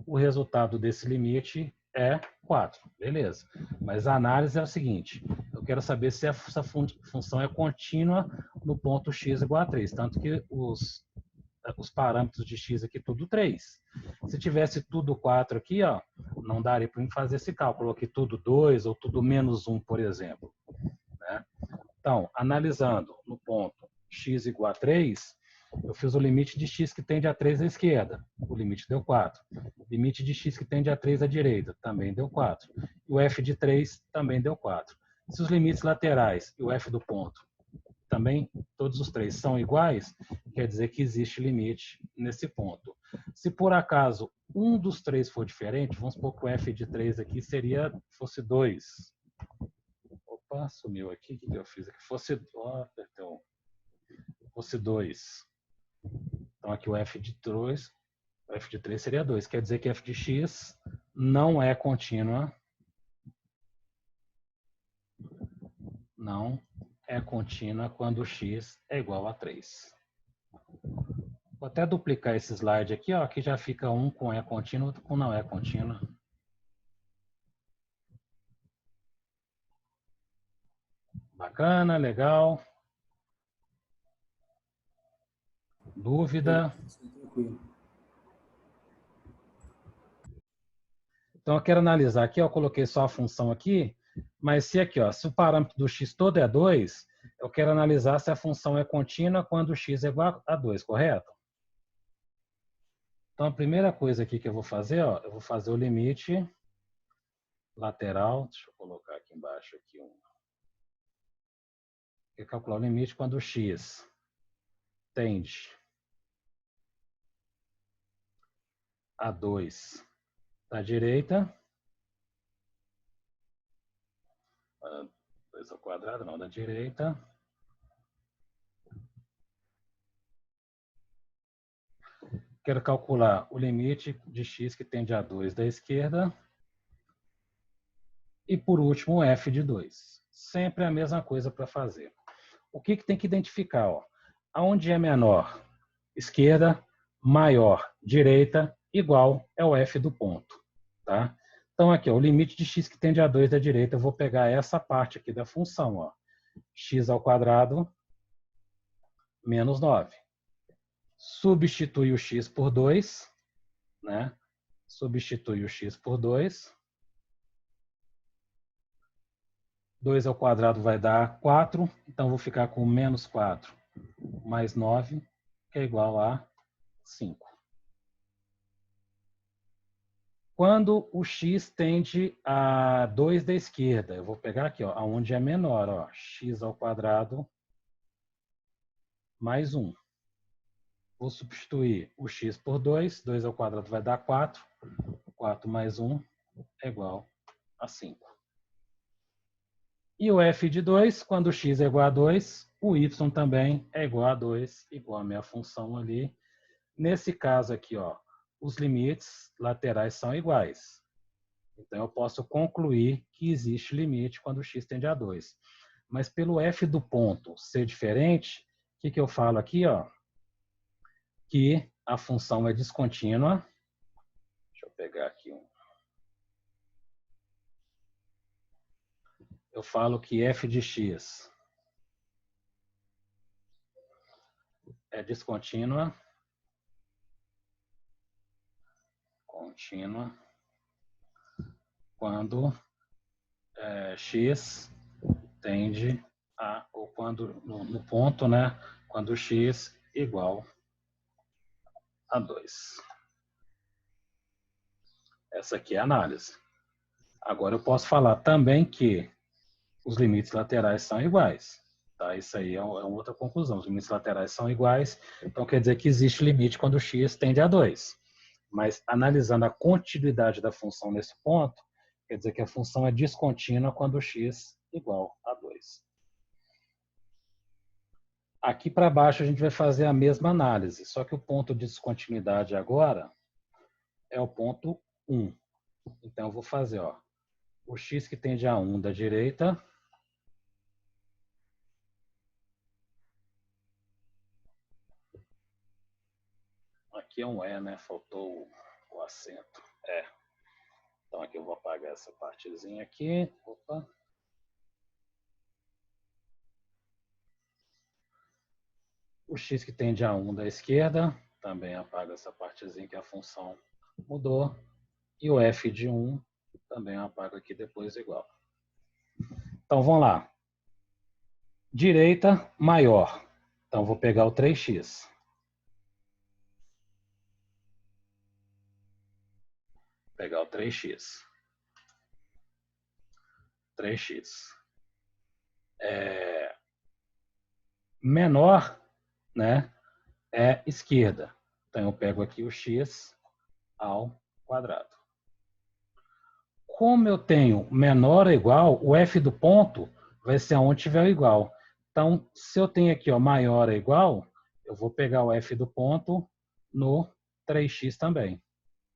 O resultado desse limite é 4. Beleza. Mas a análise é o seguinte. Eu quero saber se essa função é contínua no ponto x igual a 3. Tanto que os parâmetros de x aqui tudo 3. Se tivesse tudo 4 aqui, ó, não daria para fazer esse cálculo. Aqui tudo 2 ou tudo menos 1, por exemplo. Né? Então, analisando no ponto x igual a 3, eu fiz o limite de x que tende a 3 à esquerda. O limite deu 4. Limite de x que tende a 3 à direita. Também deu 4. E o f de 3 também deu 4. Se os limites laterais e o f do ponto também, todos os três são iguais, quer dizer que existe limite nesse ponto. Se por acaso um dos três for diferente, vamos supor que o f de 3 aqui fosse 2. Opa, sumiu aqui. O que eu fiz aqui? Fosse 2. Então aqui o f de 3, seria 2. Quer dizer que f de x não é contínua. Não é contínua quando x é igual a 3. Vou até duplicar esse slide aqui, ó. Aqui já fica um com é contínua, outro com não é contínua. Bacana, legal. Dúvida? Então eu quero analisar aqui, ó, eu coloquei só a função aqui, mas se aqui, ó, se o parâmetro do x todo é 2, eu quero analisar se a função é contínua quando o x é igual a 2, correto? Então a primeira coisa aqui que eu vou fazer, ó, eu vou fazer o limite lateral, deixa eu colocar aqui embaixo aqui eu calcular o limite quando o x tende a 2 da direita, 2 ao quadrado, não, da direita. Quero calcular o limite de x que tende a 2 da esquerda. E, por último, o f de 2. Sempre a mesma coisa para fazer. O que tem que identificar? Ó? Aonde é menor, esquerda, maior, direita, igual é o f do ponto. Tá? Então, aqui, ó, o limite de x que tende a 2 da direita, eu vou pegar essa parte aqui da função. Ó. X ao quadrado menos 9. Substitui o x por 2. Né? Substitui o x por 2. 2 ao quadrado vai dar 4. Então, vou ficar com menos 4 mais 9, que é igual a 5. Quando o x tende a 2 da esquerda, eu vou pegar aqui, ó, onde é menor, ó, x ao quadrado mais 1. Vou substituir o x por 2, 2 ao quadrado vai dar 4, 4 mais 1 é igual a 5. E o f de 2, quando x é igual a 2, o y também é igual a 2, igual a minha função ali. Nesse caso aqui, ó, os limites laterais são iguais. Então, eu posso concluir que existe limite quando x tende a 2. Mas pelo f do ponto ser diferente, o que eu falo aqui? Ó? Que a função é descontínua. Deixa eu pegar aqui um. Eu falo que f de x é descontínua. Contínua. Quando x tende a, ou quando no ponto, né? Quando x igual a 2. Essa aqui é a análise. Agora eu posso falar também que os limites laterais são iguais. Tá? Isso aí é uma outra conclusão. Os limites laterais são iguais, então quer dizer que existe limite quando x tende a 2. Mas analisando a continuidade da função nesse ponto, quer dizer que a função é descontínua quando x igual a 2. Aqui para baixo a gente vai fazer a mesma análise, só que o ponto de descontinuidade agora é o ponto 1. Então eu vou fazer, ó, o x que tende a 1 da direita aqui é um E, né? Faltou o acento. É. Então aqui eu vou apagar essa partezinha aqui. Opa. O x que tende a 1 da esquerda, também apaga essa partezinha que a função mudou. E o f de 1 também apaga aqui depois igual. Então vamos lá. Direita maior. Então vou pegar o 3x. Pegar o 3x. 3x. Menor, né, é esquerda. Então eu pego aqui o x ao quadrado. Como eu tenho menor ou igual, o f do ponto vai ser onde tiver o igual. Então, se eu tenho aqui ó, maior ou igual, eu vou pegar o f do ponto no 3x também.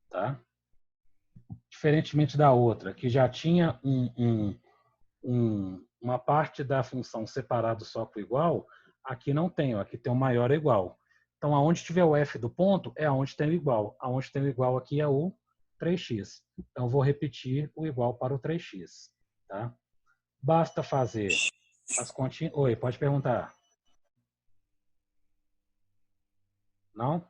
Tá? Diferentemente da outra, que já tinha uma parte da função separado só com igual, aqui não tem, ó, aqui tem o maior ou igual. Então, aonde tiver o f do ponto, é aonde tem o igual. Aonde tem o igual aqui é o 3x. Então, eu vou repetir o igual para o 3x. Tá? Basta fazer as continhas... Oi, pode perguntar. Não?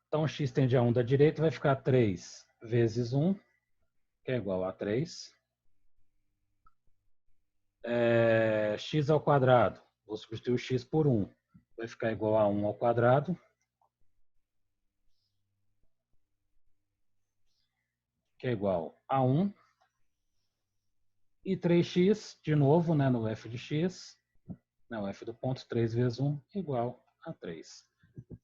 Então, x tende a 1 da direita, vai ficar 3 vezes 1, que é igual a 3. X ao quadrado. Vou substituir o x por 1. Vai ficar igual a 1 ao quadrado. Que é igual a 1. E 3x, de novo, né, no f de x. Não, f do ponto 3 vezes 1 igual a 3.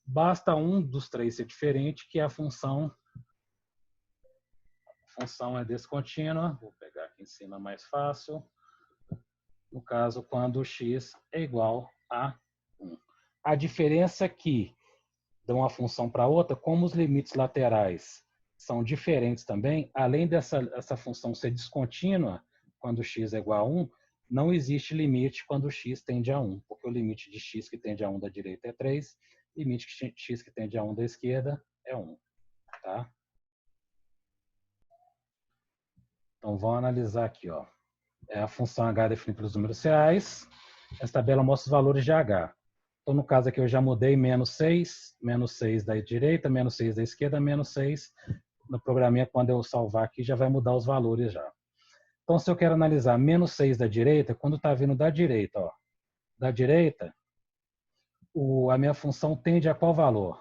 Basta um dos três ser diferente, que a função é descontínua. Vou pegar cima mais fácil. No caso, quando x é igual a 1. A diferença aqui de uma função para outra, como os limites laterais são diferentes também, além dessa função ser descontínua, quando x é igual a 1, não existe limite quando x tende a 1, porque o limite de x que tende a 1 da direita é 3, limite de x que tende a 1 da esquerda é 1. Tá? Então, vamos analisar aqui. Ó. É a função h definida pelos números reais. Essa tabela mostra os valores de h. Então, no caso aqui, eu já mudei menos 6 da direita, menos 6 da esquerda, menos 6. No programinha, quando eu salvar aqui, já vai mudar os valores já. Então, se eu quero analisar menos 6 da direita, quando está vindo da direita, ó, da direita, a minha função tende a qual valor?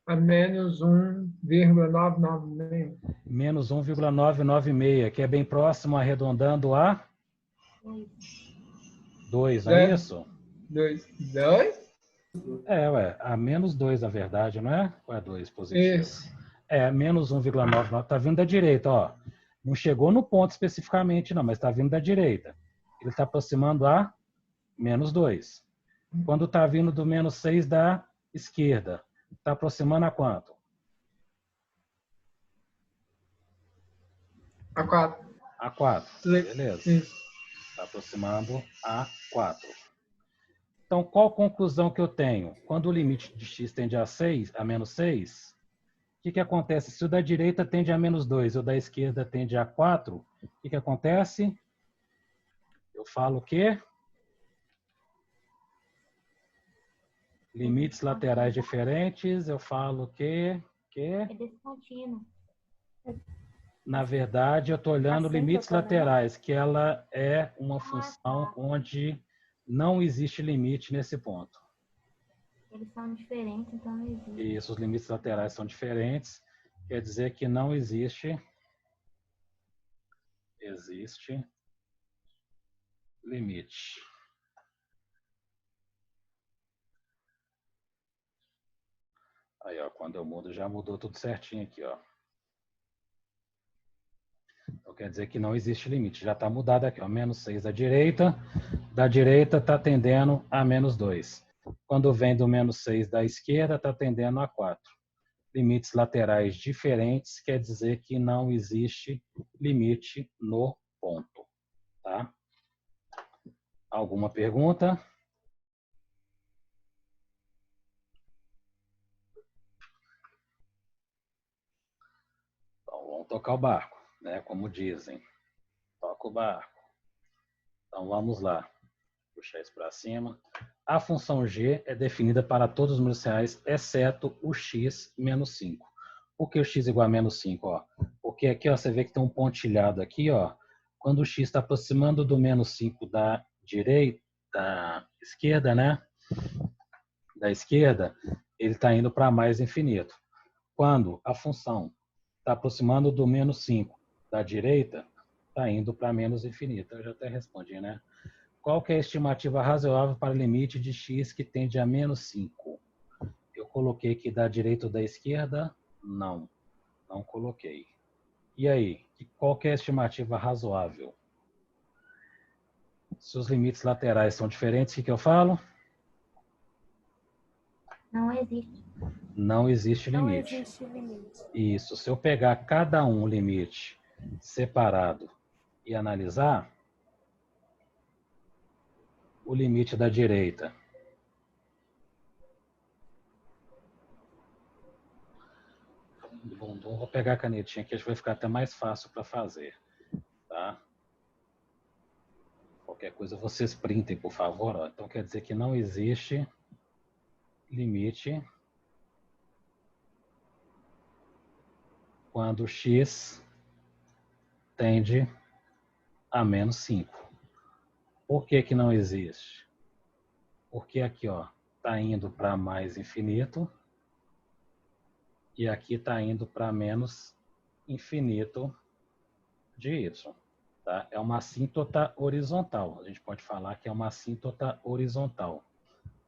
A menos 1,996. Menos 1,996, que é bem próximo, arredondando a 2, não é isso? 2. Ué, a menos 2, na verdade, não é? Ou é 2 positivo? Isso. É, menos 1,99, está vindo da direita, ó. Não chegou no ponto especificamente, não, mas está vindo da direita. Ele está aproximando a menos 2. Quando está vindo do menos 6 da esquerda, está aproximando a quanto? A 4. A 4. Beleza. Está aproximando a 4. Então, qual a conclusão que eu tenho? Quando o limite de x tende a menos 6, o que acontece? Se o da direita tende a menos 2 e o da esquerda tende a 4, o que acontece? Eu falo o quê? Limites laterais diferentes, eu falo o quê? É descontínuo. Na verdade, eu estou olhando limites laterais, que ela é uma função onde não existe limite nesse ponto. Eles são diferentes, então não existe. Isso, os limites laterais são diferentes, quer dizer que não existe limite. Aí, ó, quando eu mudo, já mudou tudo certinho aqui, ó. Então, quer dizer que não existe limite. Já está mudado aqui, ó. Menos 6 da direita está tendendo a menos 2. Quando vem do menos 6 da esquerda, está tendendo a 4. Limites laterais diferentes quer dizer que não existe limite no ponto. Tá? Alguma pergunta? Então, vamos tocar o barco, né? Como dizem. Toca o barco. Então, vamos lá. Puxar isso para cima. A função g é definida para todos os números reais, exceto o x menos 5. Por que o x igual a menos 5? Ó? Porque aqui ó, você vê que tem um pontilhado aqui. Ó. Quando o x está aproximando do menos 5 da direita, da esquerda, né? Da esquerda, ele está indo para mais infinito. Quando a função está aproximando do menos 5 da direita, está indo para menos infinito. Eu já até respondi, né? Qual que é a estimativa razoável para o limite de x que tende a menos 5? Eu coloquei aqui da direita ou da esquerda? Não, não coloquei. E aí, qual que é a estimativa razoável? Se os limites laterais são diferentes, o que eu falo? Não existe. Não existe limite. Não existe limite. Isso, se eu pegar cada um limite separado e analisar, o limite da direita vou pegar a canetinha aqui, acho que vai ficar até mais fácil para fazer, tá? Qualquer coisa vocês printem, por favor. Ó. Então quer dizer que não existe limite quando x tende a menos 5. Por que que não existe? Porque aqui ó, está indo para mais infinito e aqui está indo para menos infinito de y. Tá? É uma assíntota horizontal. A gente pode falar que é uma assíntota horizontal.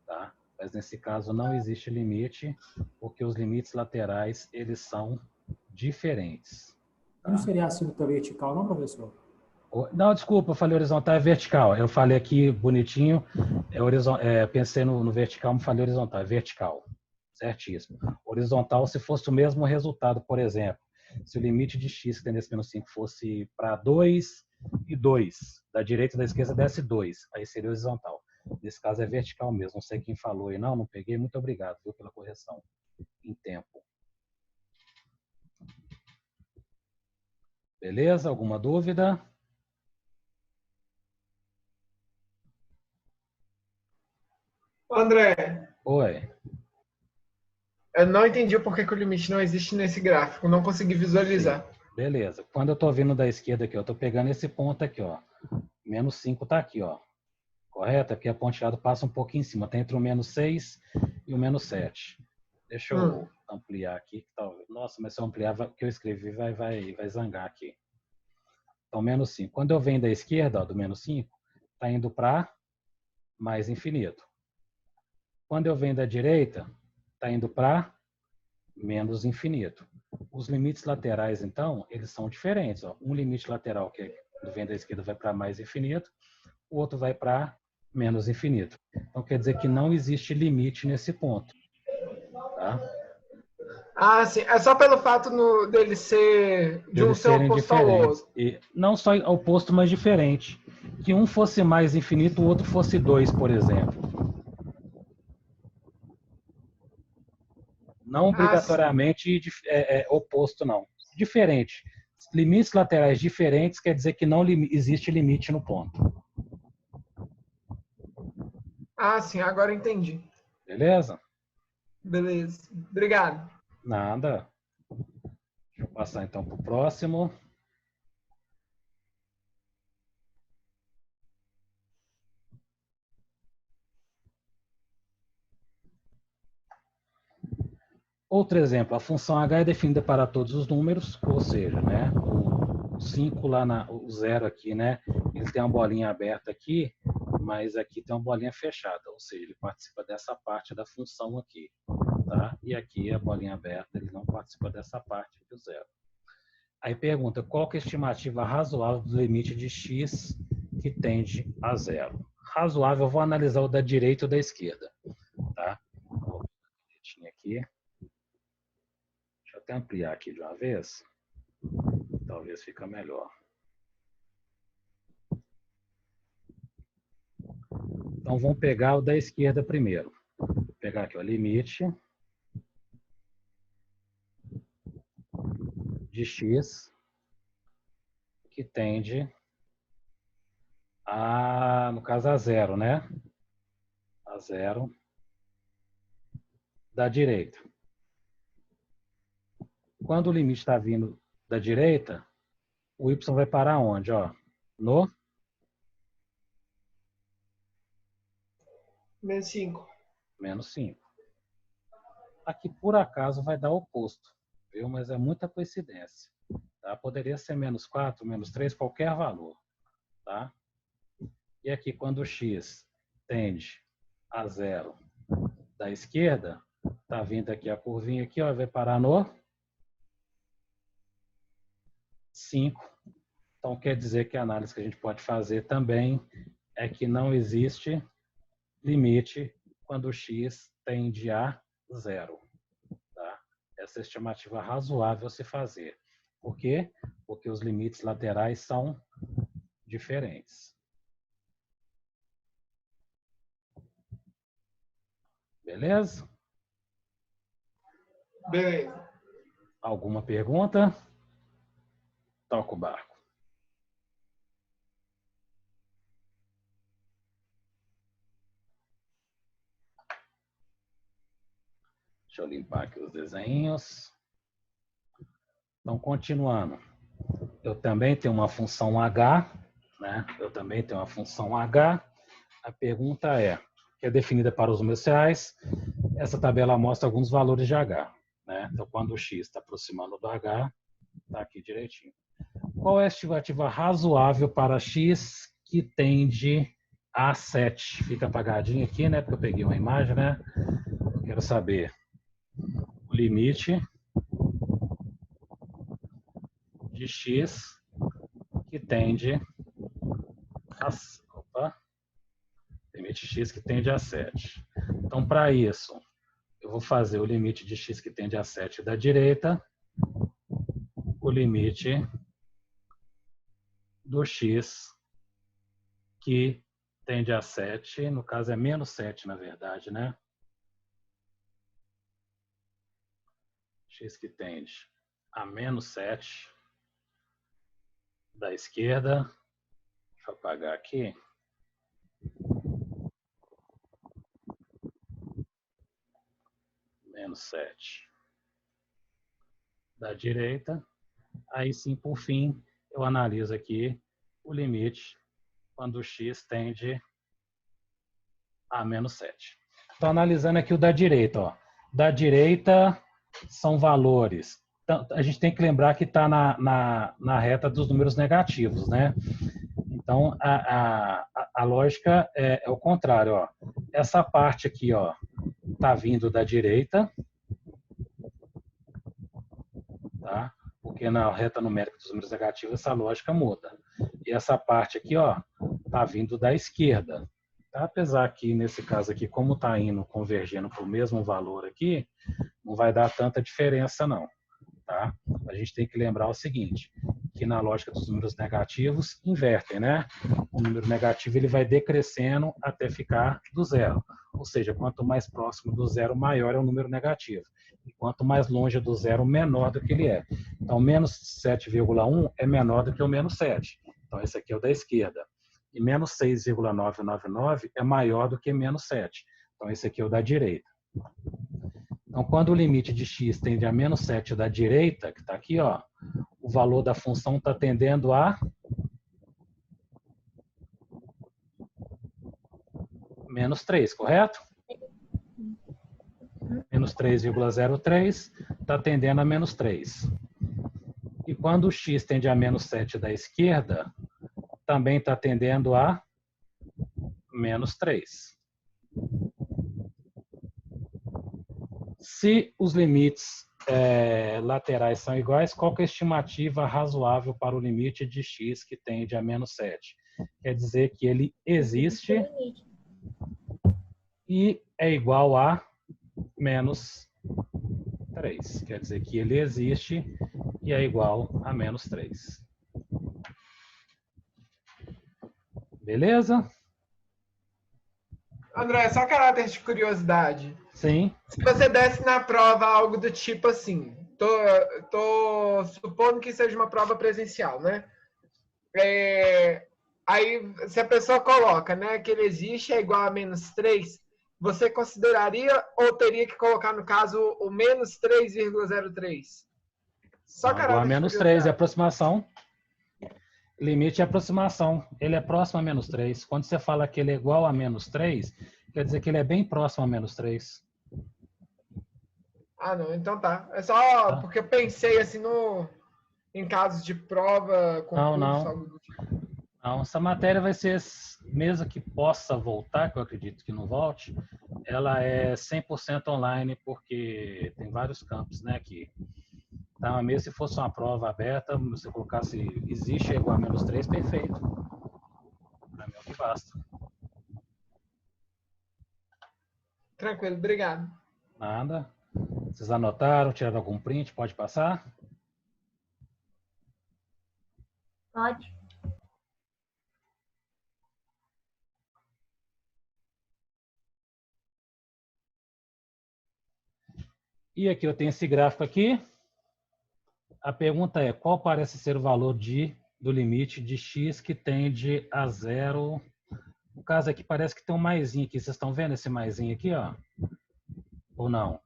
Tá? Mas nesse caso não existe limite, porque os limites laterais, eles são diferentes. Não seria assíntota vertical, não, professor? Não, desculpa, eu falei horizontal, é vertical. Eu falei aqui bonitinho, pensei no vertical, mas falei horizontal, é vertical. Certíssimo. Horizontal, se fosse o mesmo resultado, por exemplo, se o limite de x que tem nesse menos 5 fosse para 2 e 2, da direita e da esquerda desse 2, aí seria horizontal. Nesse caso é vertical mesmo. Não sei quem falou aí, não peguei. Muito obrigado, viu, pela correção em tempo. Beleza? Alguma dúvida? André, Oi. eu não entendi o porquê que o limite não existe nesse gráfico. Não consegui visualizar. Sim. Beleza. Quando eu estou vindo da esquerda aqui, eu estou pegando esse ponto aqui, ó. Menos 5 está aqui, ó. Correto? Aqui a pontilhada passa um pouquinho em cima. Tem entre o menos 6 e o menos 7. Deixa eu ampliar aqui. Nossa, mas se eu ampliar, o que eu escrevi vai zangar aqui. Então, menos 5. Quando eu venho da esquerda, ó, do menos 5, está indo para mais infinito. Quando eu venho da direita, está indo para menos infinito. Os limites laterais, então, eles são diferentes. Ó. Um limite lateral, que vem da esquerda, vai para mais infinito. O outro vai para menos infinito. Então, quer dizer que não existe limite nesse ponto. Tá? Ah, sim. É só pelo fato dele ser de um ser oposto ao outro. E não só oposto, mas diferente. Que um fosse mais infinito, o outro fosse 2, por exemplo. Não obrigatoriamente oposto, não. Diferente. Limites laterais diferentes quer dizer que não existe limite no ponto. Ah, sim. Agora entendi. Beleza? Beleza. Obrigado. Nada. Deixa eu passar então para o próximo. Outro exemplo, a função h é definida para todos os números, ou seja, né, o 5 lá, o 0 aqui, né, ele tem uma bolinha aberta aqui, mas aqui tem uma bolinha fechada, ou seja, ele participa dessa parte da função aqui, tá? E aqui a bolinha aberta, ele não participa dessa parte do 0. Aí pergunta, qual que é a estimativa razoável do limite de x que tende a 0? Razoável, eu vou analisar o da direita ou da esquerda, tá? Vou botar aqui. Deixa eu até ampliar aqui de uma vez. Talvez fique melhor. Então, vamos pegar o da esquerda primeiro. Vou pegar aqui o limite de x que tende a, no caso, a 0, né? A 0 da direita. Quando o limite está vindo da direita, o y vai parar onde? Ó, no Menos 5. menos 5. Aqui, por acaso, vai dar o oposto, viu? Mas é muita coincidência. Tá? Poderia ser menos 4, menos 3, qualquer valor. Tá? E aqui, quando o x tende a 0 da esquerda, tá vindo aqui a curvinha aqui, ó, vai parar no 5. Então, quer dizer que a análise que a gente pode fazer também é que não existe limite quando o x tende a 0. Tá? Essa é a estimativa razoável a se fazer. Por quê? Porque os limites laterais são diferentes. Beleza? Beleza. Alguma pergunta? Toca o barco. Deixa eu limpar aqui os desenhos. Então, continuando. Eu também tenho uma função h, né? Eu também tenho uma função h. A pergunta é, que é definida para os números reais, essa tabela mostra alguns valores de h, né? Então, quando o x está aproximando do h, está aqui direitinho. Qual é a estimativa razoável para x que tende A7 fica apagadinho aqui, né? Porque eu peguei uma imagem, né? Eu quero saber o limite de x que tende a... Opa! Limite x que tende a 7. Então, para isso, eu vou fazer o limite de x que tende a 7 da direita, o limite do x que tende a 7, no caso é menos 7, na verdade, né? X que tende a menos 7 da esquerda. Deixa eu apagar aqui. Menos 7 da direita. Aí sim, por fim, eu analiso aqui o limite quando o x tende a menos 7. Estou analisando aqui o da direita. Ó. Da direita são valores. Então, a gente tem que lembrar que está na reta dos números negativos, né? Então, a lógica é o contrário. Ó. Essa parte aqui está vindo da direita, tá? Porque na reta numérica dos números negativos essa lógica muda. E essa parte aqui está vindo da esquerda. Tá? Apesar que, nesse caso aqui, como está indo convergendo para o mesmo valor aqui, não vai dar tanta diferença, não. Tá? A gente tem que lembrar o seguinte, que na lógica dos números negativos, invertem, né? O número negativo ele vai decrescendo até ficar do zero. Ou seja, quanto mais próximo do zero, maior é o número negativo. E quanto mais longe do zero, menor do que ele é. Então, menos 7,1 é menor do que o menos 7. Então, esse aqui é o da esquerda. E menos 6,999 é maior do que menos 7. Então, esse aqui é o da direita. Então, quando o limite de x tende a menos 7 da direita, que está aqui, o valor da função está tendendo a menos 3, correto? Menos 3,03 está tendendo a menos 3. E quando o x tende a menos 7 da esquerda, também está tendendo a menos 3. Se os limites laterais são iguais, qual que é a estimativa razoável para o limite de x que tende a menos 7? Quer dizer que ele existe e é igual a menos 3. Quer dizer que ele existe e é igual a menos 3. Beleza? André, só caráter de curiosidade. Sim. Se você desse na prova algo do tipo assim, tô supondo que seja uma prova presencial, né? Aí, se a pessoa coloca, né, que ele existe é igual a menos 3, você consideraria ou teria que colocar, no caso, o menos 3,03? Só igual a menos 3 é aproximação. Limite é aproximação. Ele é próximo a menos 3. Quando você fala que ele é igual a menos 3, quer dizer que ele é bem próximo a menos 3. Ah, não. Então tá. É só porque eu pensei assim em casos de prova, concurso, algo do tipo. Não, essa matéria vai ser, mesmo que possa voltar, que eu acredito que não volte, ela é 100% online, porque tem vários campos, né, aqui. Então, mesmo se fosse uma prova aberta, você colocasse existe igual a menos 3, perfeito. Para mim é o que basta. Tranquilo, obrigado. Nada. Vocês anotaram, tiraram algum print? Pode passar? Pode. E aqui eu tenho esse gráfico aqui. A pergunta é, qual parece ser o valor do limite de x que tende a 0? No caso aqui parece que tem um maisinho aqui. Vocês estão vendo esse maisinho aqui, ó? Ou não?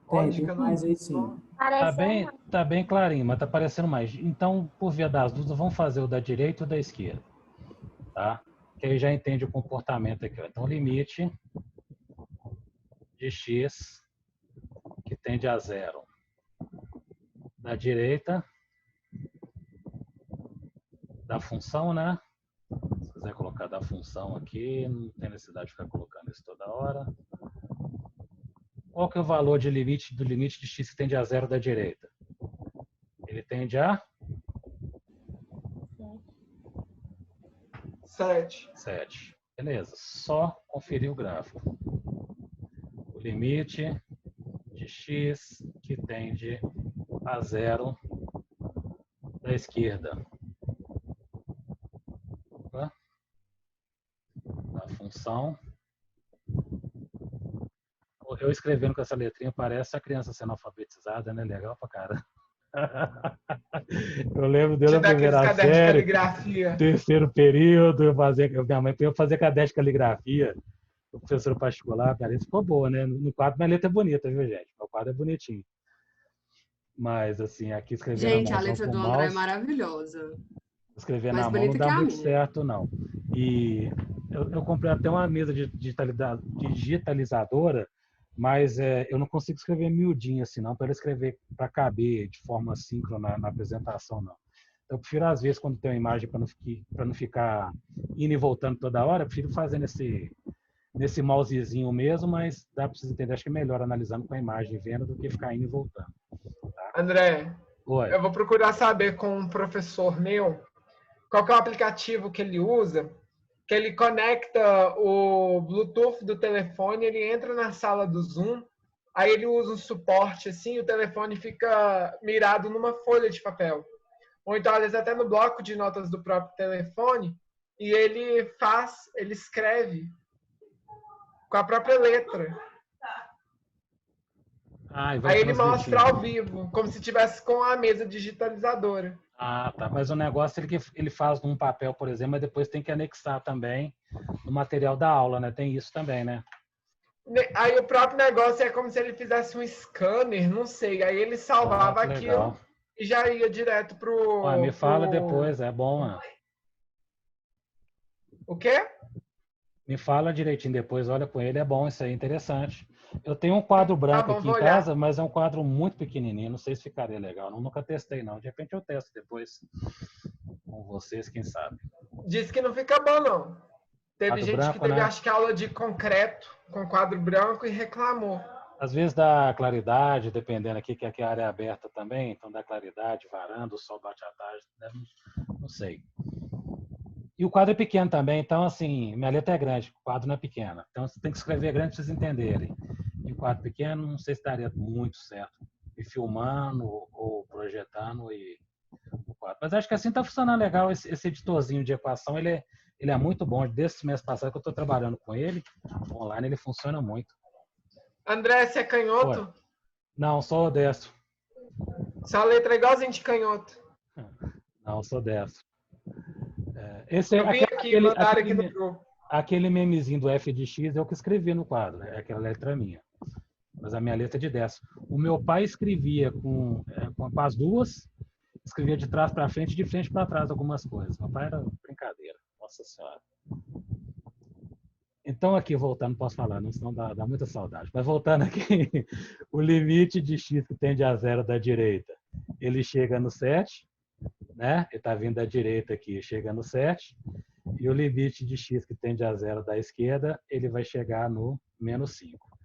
Tem mais aí sim. Tá bem clarinho, mas tá parecendo mais. Então, por via das dúvidas, vamos fazer o da direita ou da esquerda. Tá? Que aí já entende o comportamento aqui. Ó. Então, limite de x que tende a 0 da direita da função, né? colocar da função aqui, não tem necessidade de ficar colocando isso toda hora. Qual que é o valor de limite do limite de x que tende a zero da direita? Ele tende a 7. 7. Beleza, só conferir o gráfico. O limite de x que tende a zero da esquerda. Opa. A função. Eu escrevendo com essa letrinha parece a criança sendo alfabetizada, né? Legal pra cara. Eu lembro dele na primeira série, terceiro período, minha mãe foi fazer caderno de caligrafia, o professor particular, cara, isso ficou boa, né? No quadro, minha letra é bonita, viu, gente? Meu quadro é bonitinho. Mas, assim, aqui escrever Gente, na mão a letra do André é maravilhosa. Escrever na mão não dá muito certo, não. E eu comprei até uma mesa de digitalizadora, mas eu não consigo escrever miudinho assim, não, para ele escrever para caber de forma síncrona na apresentação, não. Então, eu prefiro, às vezes, quando tem uma imagem para não ficar indo e voltando toda hora, eu prefiro fazer nesse mousezinho mesmo, mas dá para vocês entenderem, acho que é melhor analisando com a imagem e vendo do que ficar indo e voltando. Tá? André, Oi. Eu vou procurar saber com um professor meu qual que é o aplicativo que ele usa, que ele conecta o Bluetooth do telefone, ele entra na sala do Zoom, aí ele usa um suporte assim, o telefone fica mirado numa folha de papel. Ou então, às vezes, até no bloco de notas do próprio telefone, e ele escreve com a própria letra. Aí ele mostra ao vivo, como se tivesse com a mesa digitalizadora. Ah, tá. Mas o negócio é que ele faz num papel, por exemplo, mas depois tem que anexar também no material da aula, né? Tem isso também, né? Aí o próprio negócio é como se ele fizesse um scanner, não sei. Aí ele salvava aquilo e já ia direto pro... Me fala depois, é bom, mano. O quê? Me fala direitinho depois, olha com ele, é bom, isso aí, interessante. Eu tenho um quadro branco aqui em casa, mas é um quadro muito pequenininho, não sei se ficaria legal, nunca testei não, de repente eu testo depois com vocês, quem sabe. Diz que não fica bom não. Teve quadro gente branco, que teve, né? acho que aula de concreto com quadro branco e reclamou. Às vezes dá claridade, dependendo aqui, que aqui a área é aberta também, então dá claridade, varanda, o sol bate à tarde, né? Não sei. E o quadro é pequeno também, então, assim, minha letra é grande, o quadro não é pequeno. Então, você tem que escrever grande para vocês entenderem. E o quadro pequeno, não sei se daria muito certo. E filmando ou projetando o quadro. Mas acho que assim está funcionando legal. Esse editorzinho de equação, ele é muito bom. Desse mês passado que eu estou trabalhando com ele, online, ele funciona muito. André, você é canhoto? Oi. Não, sou destro. Sua letra é igualzinho de canhoto. Não, sou destro. Eu vi aqui, mandaram aqui no grupo. Aquele memezinho do F de X é o que escrevi no quadro, é aquela letra minha. Mas a minha letra é de destro. O meu pai escrevia com as duas, escrevia de trás para frente e de frente para trás algumas coisas. Meu pai era brincadeira, nossa senhora. Então aqui, voltando, não posso falar, não, senão dá muita saudade. Mas voltando aqui, o limite de X que tende a zero da direita, ele chega no 7, né? Ele está vindo da direita aqui, chega no 7. E o limite de x que tende a zero da esquerda, ele vai chegar no menos 5.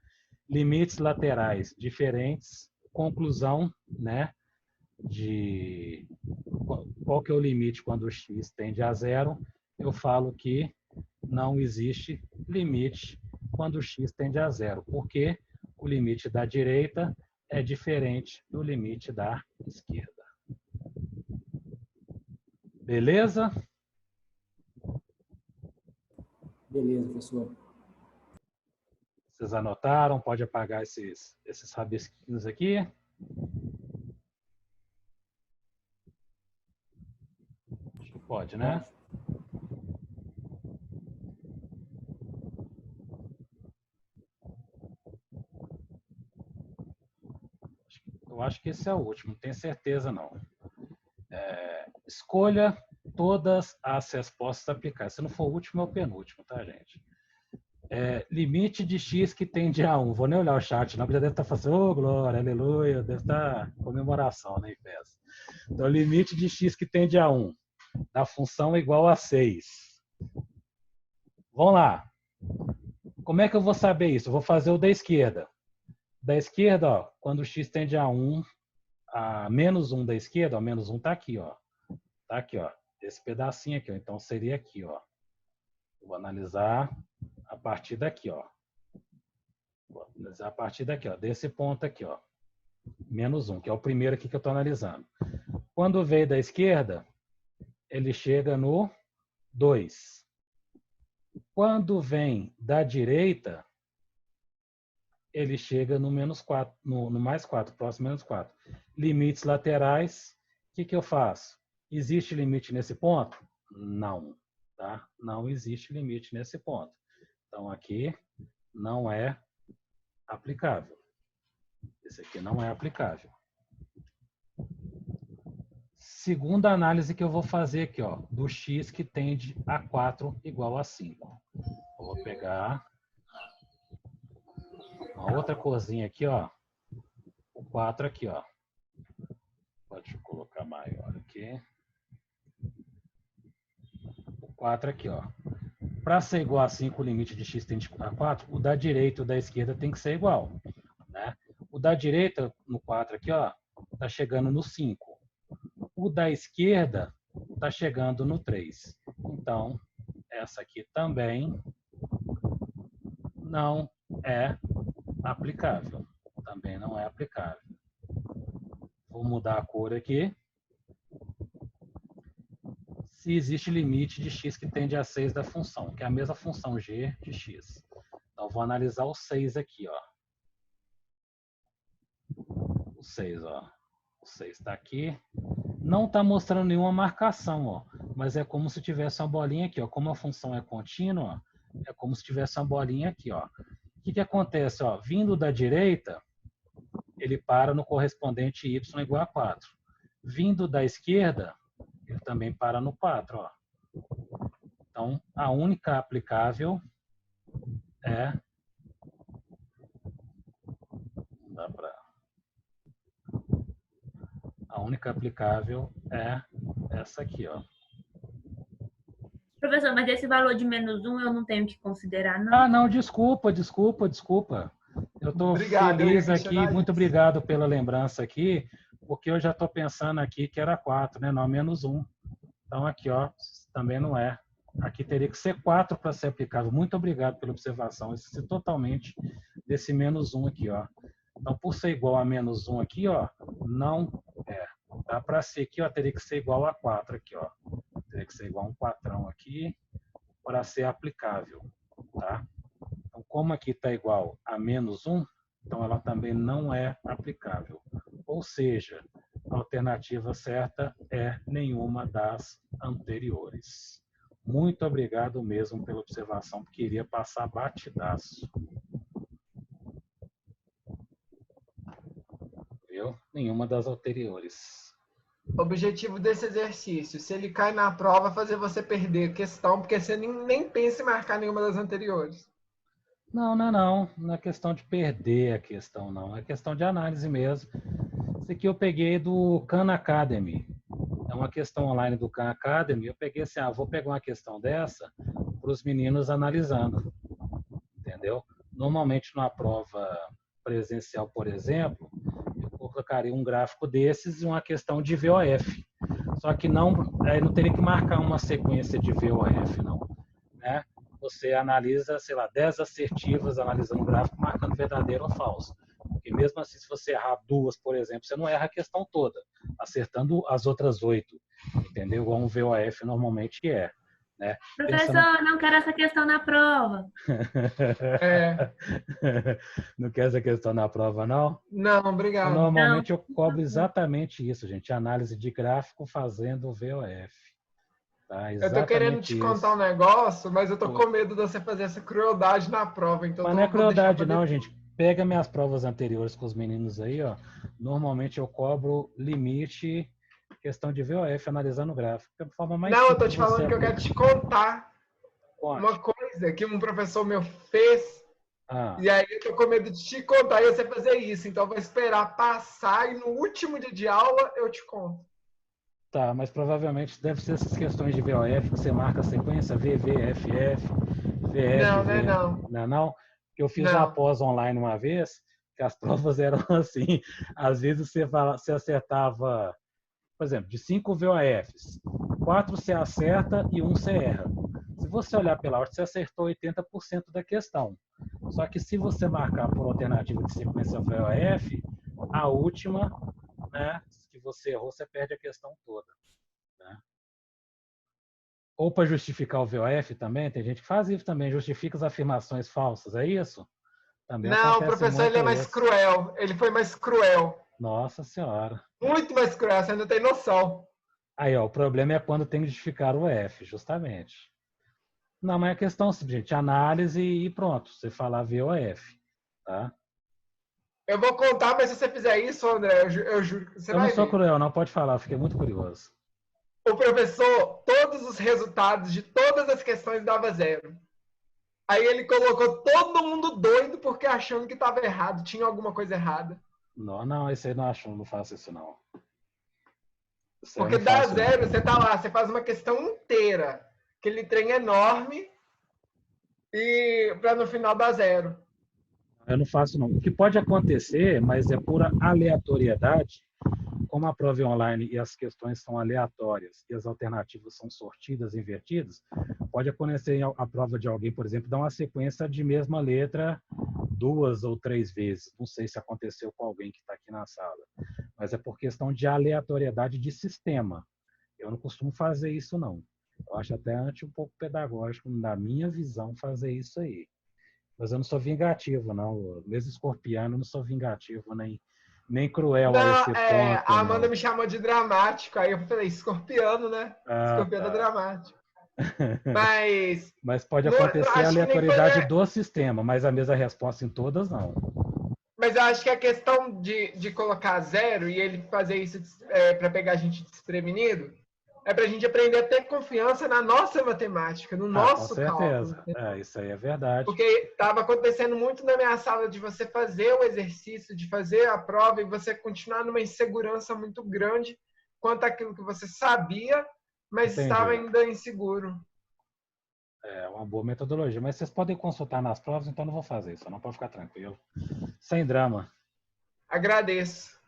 Limites laterais diferentes, conclusão, né? De qual que é o limite quando o x tende a zero, eu falo que não existe limite quando o x tende a zero, porque o limite da direita é diferente do limite da esquerda. Beleza? Beleza, professor. Vocês anotaram? Pode apagar esses rabisquinhos aqui. Acho que pode, né? Eu acho que esse é o último, não tenho certeza não. Escolha todas as respostas aplicadas. Se não for o último, é o penúltimo, tá, gente? Limite de x que tende a 1. Vou nem olhar o chat, não, porque já deve estar falando, ô, glória, aleluia, deve estar comemoração, né, em festa. Então, limite de x que tende a 1 da função é igual a 6. Vamos lá. Como é que eu vou saber isso? Eu vou fazer o da esquerda. Da esquerda, ó, quando o x tende a 1, a menos 1 da esquerda, ó, menos 1 está aqui, ó. Tá aqui, ó. Esse pedacinho aqui, ó. Então seria aqui, ó. Vou analisar a partir daqui, ó. Vou analisar a partir daqui, ó. Desse ponto aqui, ó. Menos 1, que é o primeiro aqui que eu estou analisando. Quando veio da esquerda, ele chega no 2. Quando vem da direita, ele chega no menos 4, no mais 4, próximo menos 4. Limites laterais, o que eu faço? Existe limite nesse ponto? Não, tá? Não existe limite nesse ponto. Então, aqui não é aplicável. Esse aqui não é aplicável. Segunda análise que eu vou fazer aqui, ó, do x que tende a 4 igual a 5. Eu vou pegar uma outra corzinha aqui, ó. O 4 aqui, ó. Pode colocar maior aqui. O 4 aqui, ó. Para ser igual a 5, o limite de x tende a 4, o da direita e o da esquerda tem que ser igual, né? O da direita, no 4 aqui, ó, tá chegando no 5. O da esquerda está chegando no 3. Então, essa aqui também não é aplicável. Também não é aplicável. Vou mudar a cor aqui. Se existe limite de x que tende a 6 da função, que é a mesma função g de x. Então, vou analisar o 6 aqui, ó. O 6, ó. O 6 está aqui. Não está mostrando nenhuma marcação, ó, mas é como se tivesse uma bolinha aqui, ó. Como a função é contínua, é como se tivesse uma bolinha aqui, ó. O que acontece, ó? Vindo da direita, ele para no correspondente y igual a 4. Vindo da esquerda, ele também para no 4, ó. Então, a única aplicável é... Não dá para... A única aplicável é essa aqui, ó. Professor, mas esse valor de menos 1 eu não tenho que considerar, não? Ah, não, desculpa. Eu estou feliz aqui, muito obrigado pela lembrança aqui, porque eu já estou pensando aqui que era 4, né? Não, menos 1. Então, aqui, ó, também não é. Aqui teria que ser 4 para ser aplicável. Muito obrigado pela observação. Isso é totalmente desse menos 1 aqui, ó. Então, por ser igual a menos 1 aqui, ó, não é. Tá? Para ser aqui, ó, teria que ser igual a 4 aqui, ó. Teria que ser igual a um 4 aqui para ser aplicável, tá? Então, como aqui está igual a menos 1, então ela também não é aplicável. Ou seja, a alternativa certa é nenhuma das anteriores. Muito obrigado mesmo pela observação, porque iria passar batidaço. Viu? Nenhuma das anteriores. O objetivo desse exercício, se ele cai na prova, é fazer você perder a questão, porque você nem pensa em marcar nenhuma das anteriores. Não, não é não. Não é questão de perder a questão, não. É questão de análise mesmo. Isso aqui eu peguei do Khan Academy. É uma questão online do Khan Academy. Eu peguei assim, vou pegar uma questão dessa para os meninos analisando. Entendeu? Normalmente, numa prova presencial, por exemplo, eu colocaria um gráfico desses e uma questão de VOF. Só que não teria que marcar uma sequência de VOF, não. Né? Você analisa, sei lá, 10 assertivas analisando o gráfico, marcando verdadeiro ou falso. Porque mesmo assim, se você errar 2, por exemplo, você não erra a questão toda, acertando as outras 8. Entendeu? Igual um VOF normalmente é. Né? Professor, não quero essa questão na prova. Não quer essa questão na prova, não? Não, obrigado. Normalmente eu cobro exatamente isso, gente. Análise de gráfico fazendo VOF. Tá? Eu tô querendo te contar um negócio, mas eu tô com medo de você fazer essa crueldade na prova. Então mas não é crueldade, não, gente. Pega minhas provas anteriores com os meninos aí, ó. Normalmente eu cobro limite... questão de VOF, analisando o gráfico. É a forma mais não, eu tô te falando que eu quero te contar uma coisa que um professor meu fez. E aí eu tô com medo de te contar e você fazer isso. Então eu vou esperar passar e no último dia de aula eu te conto. Tá, mas provavelmente deve ser essas questões de VOF que você marca a sequência VF, VF, Não, não é V. não. Não, é não? Que eu fiz Não. uma pós online uma vez, que as provas eram assim. Às vezes você acertava, por exemplo, de 5 VOFs, 4 você acerta e 1 você erra. Se você olhar pela ordem, você acertou 80% da questão. Só que se você marcar por alternativa de sequência VOF, a última, né, que você errou, você perde a questão toda. Né? Ou para justificar o VOF também, tem gente que faz isso também, justifica as afirmações falsas, é isso? Também Não, o acontece professor ele é muito mais isso. cruel. Ele foi mais cruel. Nossa Senhora. Muito mais cruel, você não tem noção. Aí, ó, o problema é quando tem que justificar o F, justamente. Não, mas é questão simples, gente. Análise e pronto. Você falar VOF. Tá? Eu vou contar, mas se você fizer isso, André, eu juro que você Eu vai não sou ver. cruel, não. Pode falar. Fiquei muito curioso. O professor, todos os resultados de todas as questões dava 0. Aí ele colocou todo mundo doido porque achando que estava errado, tinha alguma coisa errada. Não, esse aí não acho, não faço isso não. Isso aí eu Porque não dá faço, 0, não. você tá lá, você faz uma questão inteira, aquele trem enorme, e para no final dar 0. Eu não faço, não. O que pode acontecer, mas é pura aleatoriedade, como a prova é online e as questões são aleatórias e as alternativas são sortidas, invertidas, pode acontecer a prova de alguém, por exemplo, dar uma sequência de mesma letra 2 ou 3 vezes. Não sei se aconteceu com alguém que está aqui na sala, mas é por questão de aleatoriedade de sistema. Eu não costumo fazer isso, não. Eu acho até um pouco pedagógico, na minha visão, fazer isso aí. Mas eu não sou vingativo, não. Mesmo escorpiano, eu não sou vingativo, nem cruel a Não, esse ponto, a Amanda não. me chamou de dramático, aí eu falei, escorpiano, né? Ah, Escorpiano é tá. dramático. Mas Mas pode não, acontecer a acho que nem foi, aleatoriedade do sistema, mas a mesma resposta em todas, não. mas eu acho que a questão de colocar 0 e ele fazer isso para pegar a gente desprevenido é para a gente aprender a ter confiança na nossa matemática, no Com nosso cálculo. certeza. Isso aí é verdade. Porque estava acontecendo muito na minha sala de você fazer o exercício, de fazer a prova e você continuar numa insegurança muito grande quanto àquilo que você sabia, mas Entendi. estava ainda inseguro. É uma boa metodologia, mas vocês podem consultar nas provas, então não vou fazer isso, não, pode ficar tranquilo. Sem drama. Agradeço.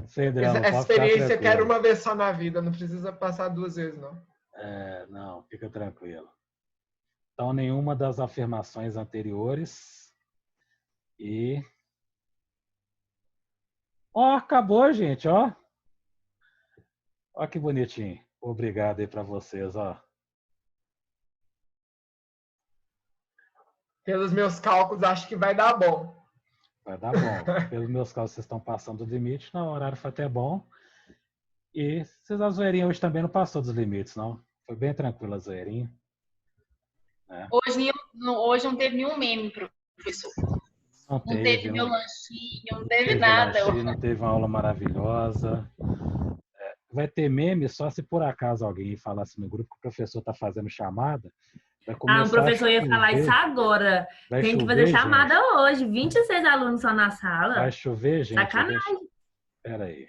Sem drama, Essa pode ficar experiência eu tranquilo. quero uma vez só na vida, não precisa passar 2 vezes, não. Não, fica tranquilo. Então, nenhuma das afirmações anteriores. E... Ó, acabou, gente, ó. Ó que bonitinho. Obrigado aí para vocês, ó. Pelos meus cálculos, acho que vai dar bom. Vai dar bom. Pelos meus cálculos, vocês estão passando do limite. Não, o horário foi até bom. E vocês, a zoeirinha hoje também não passou dos limites, não? Foi bem tranquila a zoeirinha. Hoje não teve nenhum meme, professor. Não teve meu lanchinho, não teve nada. Lanchinho, não teve uma aula maravilhosa. Vai ter meme só se por acaso alguém falasse no grupo que o professor está fazendo chamada. O professor ia falar isso agora. Tem que fazer chamada hoje. 26 alunos só na sala. Vai chover, gente? Sacanagem. Espera aí.